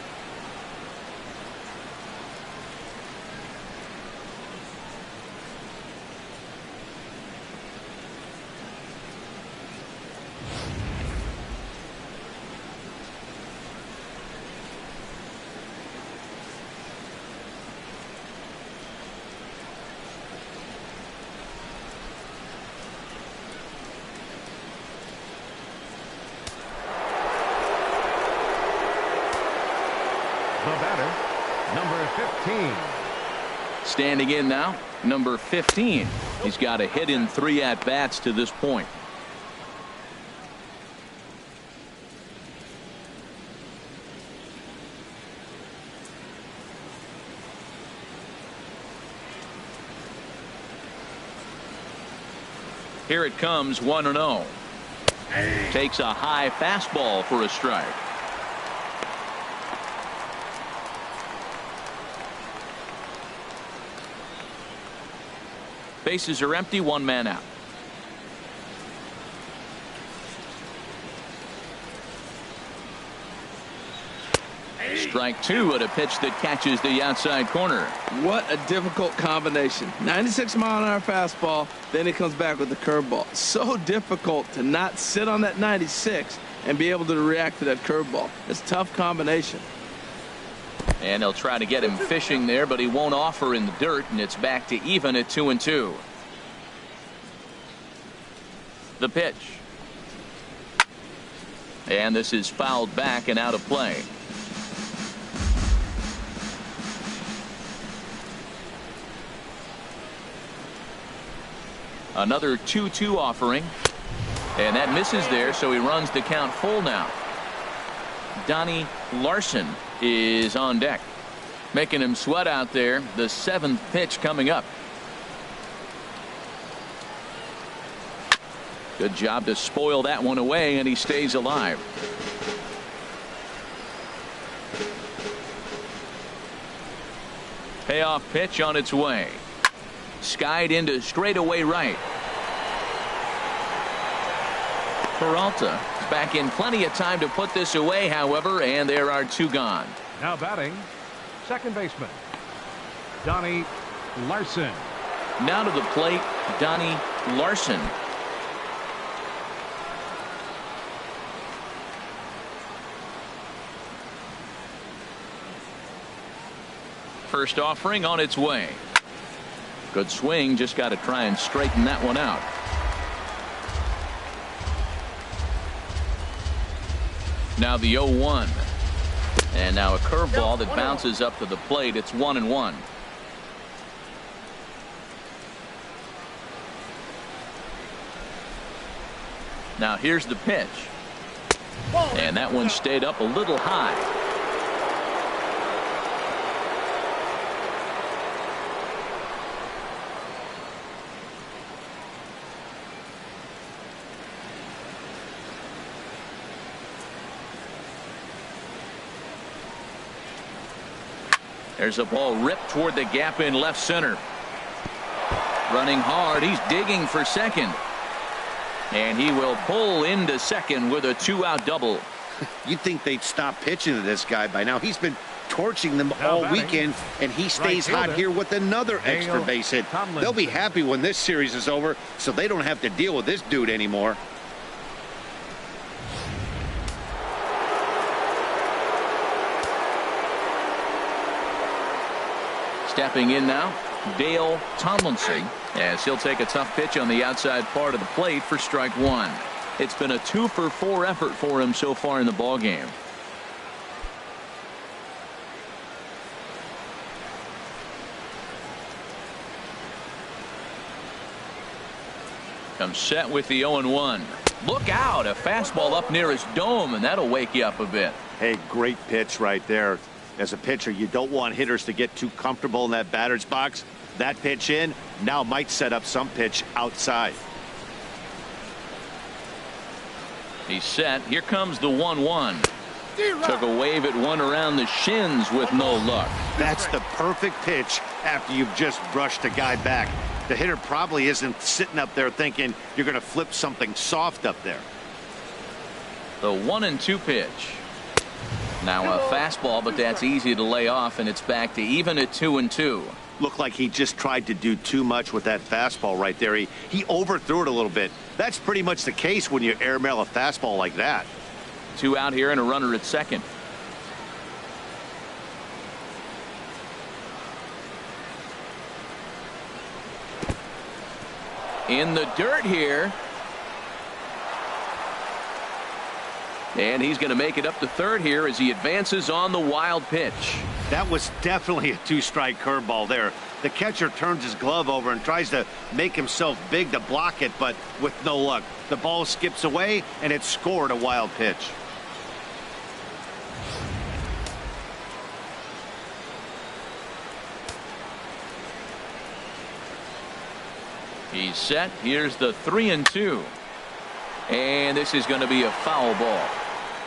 The batter, number 15. Standing in now, number 15. He's got a hit in 3 at-bats to this point. Here it comes, 1-0. Takes a high fastball for a strike. Bases are empty, 1 man out. Strike 2 at a pitch that catches the outside corner. What a difficult combination. 96-mile-an-hour fastball, then he comes back with the curveball. So difficult to not sit on that 96 and be able to react to that curveball. It's a tough combination. And they'll try to get him fishing there, but he won't offer in the dirt, and it's back to even at 2-2. The pitch. And this is fouled back and out of play. Another 2-2 offering. And that misses there, so he runs the count full now. Donnie Larson is on deck, making him sweat out there. The 7th pitch coming up. Good job to spoil that one away, and he stays alive. Payoff pitch on its way. Skied into straightaway right. Peralta back in plenty of time to put this away, however, and there are 2 gone. Now batting, second baseman, Donnie Larson. Now to the plate, Donnie Larson. First offering on its way. Good swing, just got to try and straighten that one out. Now the 0-1. And now a curveball that bounces up to the plate. It's 1-1. Now here's the pitch. And that one stayed up a little high. There's a ball ripped toward the gap in left center. Running hard. He's digging for second. And he will pull into second with a 2-out double. You'd think they'd stop pitching to this guy by now. He's been torching them all weekend, and he stays hot here with another extra base hit. They'll be happy when this series is over, so they don't have to deal with this dude anymore. Stepping in now, Dale Tomlinson, as he'll take a tough pitch on the outside part of the plate for strike 1. It's been a 2-for-4 effort for him so far in the ballgame. Comes set with the 0-1. Look out, a fastball up near his dome, and that'll wake you up a bit. Hey, great pitch right there. As a pitcher, you don't want hitters to get too comfortable in that batter's box. That pitch in now might set up some pitch outside. He's set. Here comes the 1-1. Took a wave at one around the shins with no luck. That's the perfect pitch after you've just brushed a guy back. The hitter probably isn't sitting up there thinking you're going to flip something soft up there. The 1-2 pitch. Now a fastball, but that's easy to lay off, and it's back to even at 2-2. Looked like he just tried to do too much with that fastball right there. He overthrew it a little bit. That's pretty much the case when you airmail a fastball like that. 2 out here and a runner at second. In the dirt here. And he's going to make it up to third here as he advances on the wild pitch. That was definitely a 2-strike curveball there. The catcher turns his glove over and tries to make himself big to block it, but with no luck. The ball skips away, and it's scored a wild pitch. He's set. Here's the 3-2. And this is going to be a foul ball.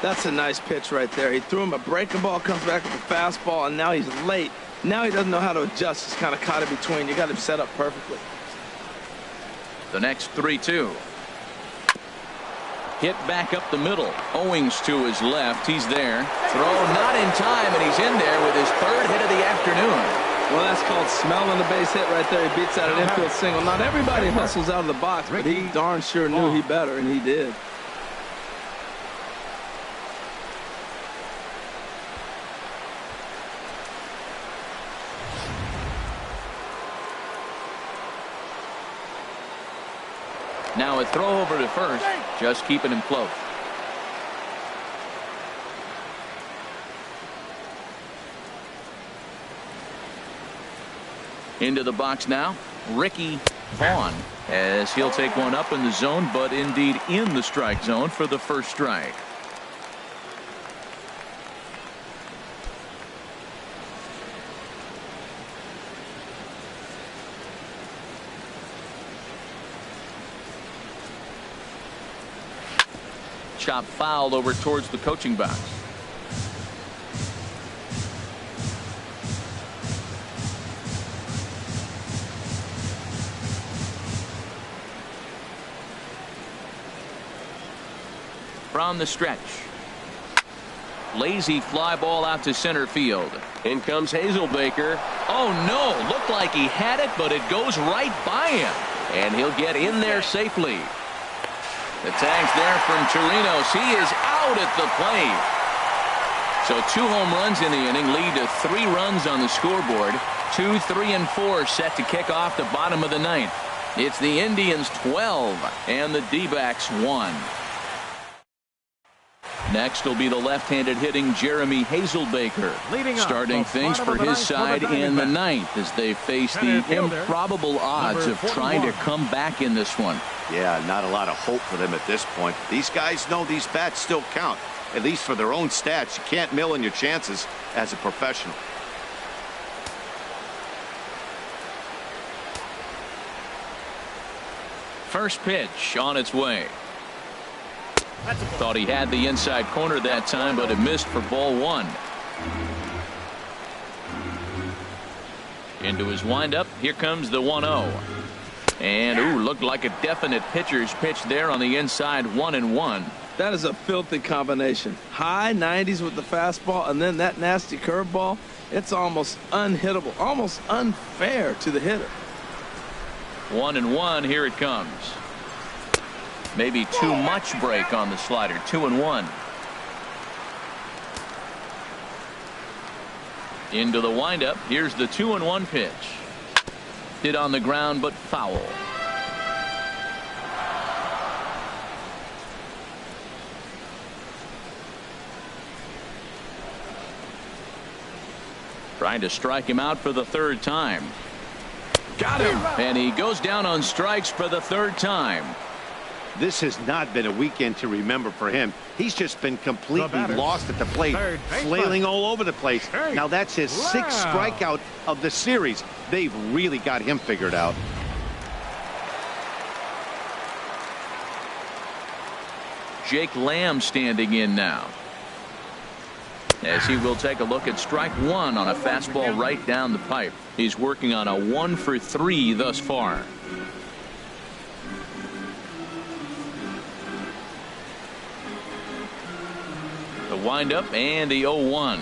That's a nice pitch right there. He threw him a breaking ball, comes back with a fastball, and now he's late. Now he doesn't know how to adjust. He's kind of caught in between. You got him set up perfectly. The next 3-2. Hit back up the middle. Owings to his left. He's there. Throw not in time, and he's in there with his third hit of the afternoon. Well, that's called smelling the base hit right there. He beats out an infield single. Not everybody hustles out of the box, but he darn sure knew he better, and he did. Now a throw over to first, just keeping him close. Into the box now, Ricky Vaughn, as he'll take one up in the zone, but indeed in the strike zone for the first strike. Chop foul over towards the coaching box. From the stretch. Lazy fly ball out to center field. In comes Hazelbaker. Oh no, looked like he had it, but it goes right by him. And he'll get in there safely. The tag's there from Chirinos. He is out at the plate. So 2 home runs in the inning lead to 3 runs on the scoreboard. 2, 3, and 4 set to kick off the bottom of the 9th. It's the Indians 12 and the D-backs 1. Next will be the left-handed hitting Jeremy Hazelbaker, starting things for his side in the 9th as they face the improbable odds of trying to come back in this one. Yeah, not a lot of hope for them at this point. These guys know these bats still count, at least for their own stats. You can't mill in your chances as a professional. First pitch on its way. Thought he had the inside corner that time, but it missed for ball 1. Into his windup. Here comes the 1-0. And looked like a definite pitcher's pitch there on the inside. 1-1. That is a filthy combination. High 90s with the fastball, and then that nasty curveball. It's almost unhittable, almost unfair to the hitter. 1-1. Here it comes. Maybe too much break on the slider. 2-1. Into the windup. Here's the 2-1 pitch. Hit on the ground, but foul. Trying to strike him out for the 3rd time. Got him. And he goes down on strikes for the 3rd time. This has not been a weekend to remember for him. He's just been completely lost at the plate, flailing all over the place. Now that's his 6th strikeout of the series. They've really got him figured out. Jake Lamb standing in now. as he will take a look at strike one on a fastball right down the pipe. He's working on a 1 for 3 thus far. The windup and the 0-1.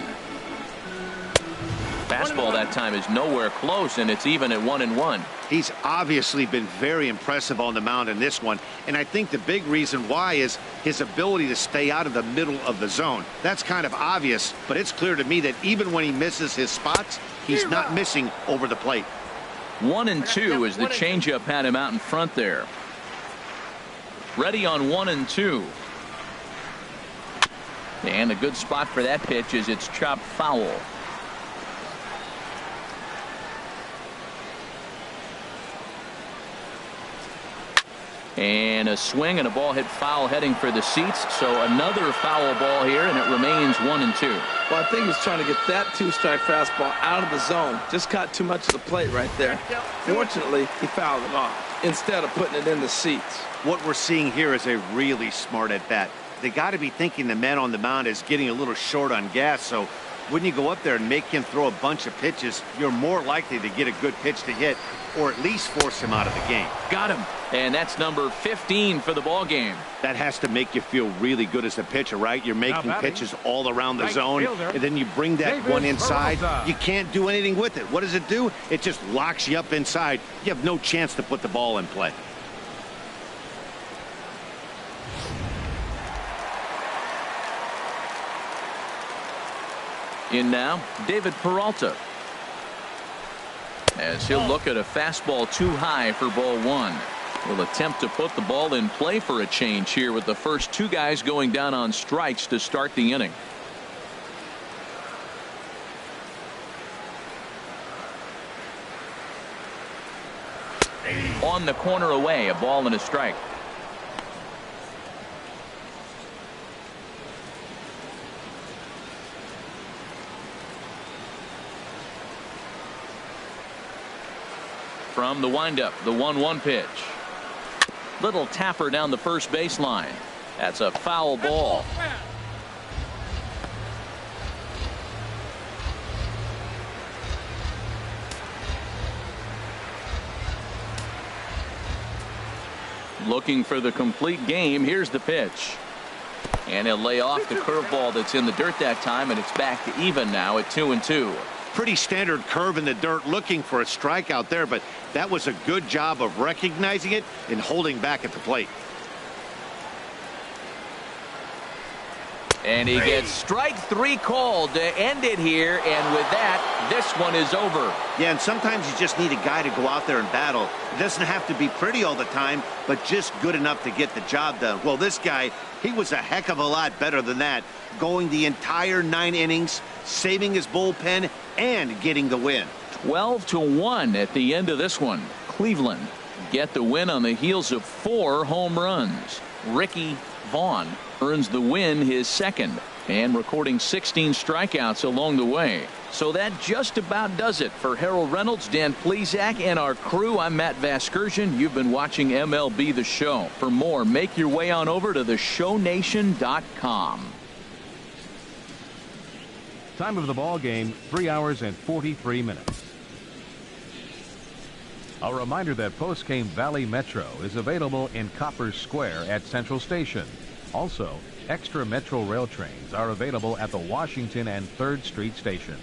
Fastball that time is nowhere close, and it's even at 1-1. He's obviously been very impressive on the mound in this one, and I think the big reason why is his ability to stay out of the middle of the zone. That's kind of obvious, but it's clear to me that even when he misses his spots, he's not missing over the plate. 1-2 as the changeup had him out in front there. Ready on 1-2. And a good spot for that pitch is it's chopped foul. And a swing and a ball hit foul heading for the seats. So another foul ball here, and it remains 1-2. Well, I think he's trying to get that 2-strike fastball out of the zone. Just caught too much of the plate right there. Fortunately, he fouled it off instead of putting it in the seats. What we're seeing here is a really smart at bat. They got to be thinking the man on the mound is getting a little short on gas, so when you go up there and make him throw a bunch of pitches, you're more likely to get a good pitch to hit or at least force him out of the game. Got him. And that's number 15 for the ball game. That has to make you feel really good as a pitcher, right? You're making pitches all around the zone, and then you bring that one inside. You can't do anything with it. What does it do? It just locks you up inside. You have no chance to put the ball in play. In now, David Peralta, as he'll look at a fastball too high for ball one. Will attempt to put the ball in play for a change here with the first two guys going down on strikes to start the inning. On the corner away, a ball and a strike. From the windup, the 1-1 pitch. Little tapper down the first baseline. That's a foul ball. Looking for the complete game. Here's the pitch. And he'll lay off the curveball that's in the dirt that time, and it's back to even now at 2-2. Pretty standard curve in the dirt, looking for a strikeout there, but that was a good job of recognizing it and holding back at the plate. And he gets strike three called to end it here, and with that, this one is over. Yeah, and sometimes you just need a guy to go out there and battle. It doesn't have to be pretty all the time, but just good enough to get the job done. Well, this guy, he was a heck of a lot better than that, going the entire 9 innings, saving his bullpen, and getting the win. 12-1 at the end of this one. Cleveland get the win on the heels of 4 home runs. Ricky Vaughn earns the win, his second, and recording 16 strikeouts along the way. So that just about does it for Harold Reynolds, Dan Plesac, and our crew. I'm Matt Vasgersian. You've been watching MLB The Show. For more, make your way on over to theshownation.com. Time of the ball game, 3 hours and 43 minutes. A reminder that Post-Game Valley Metro is available in Copper Square at Central Station. Also, extra Metro rail trains are available at the Washington and 3rd Street station.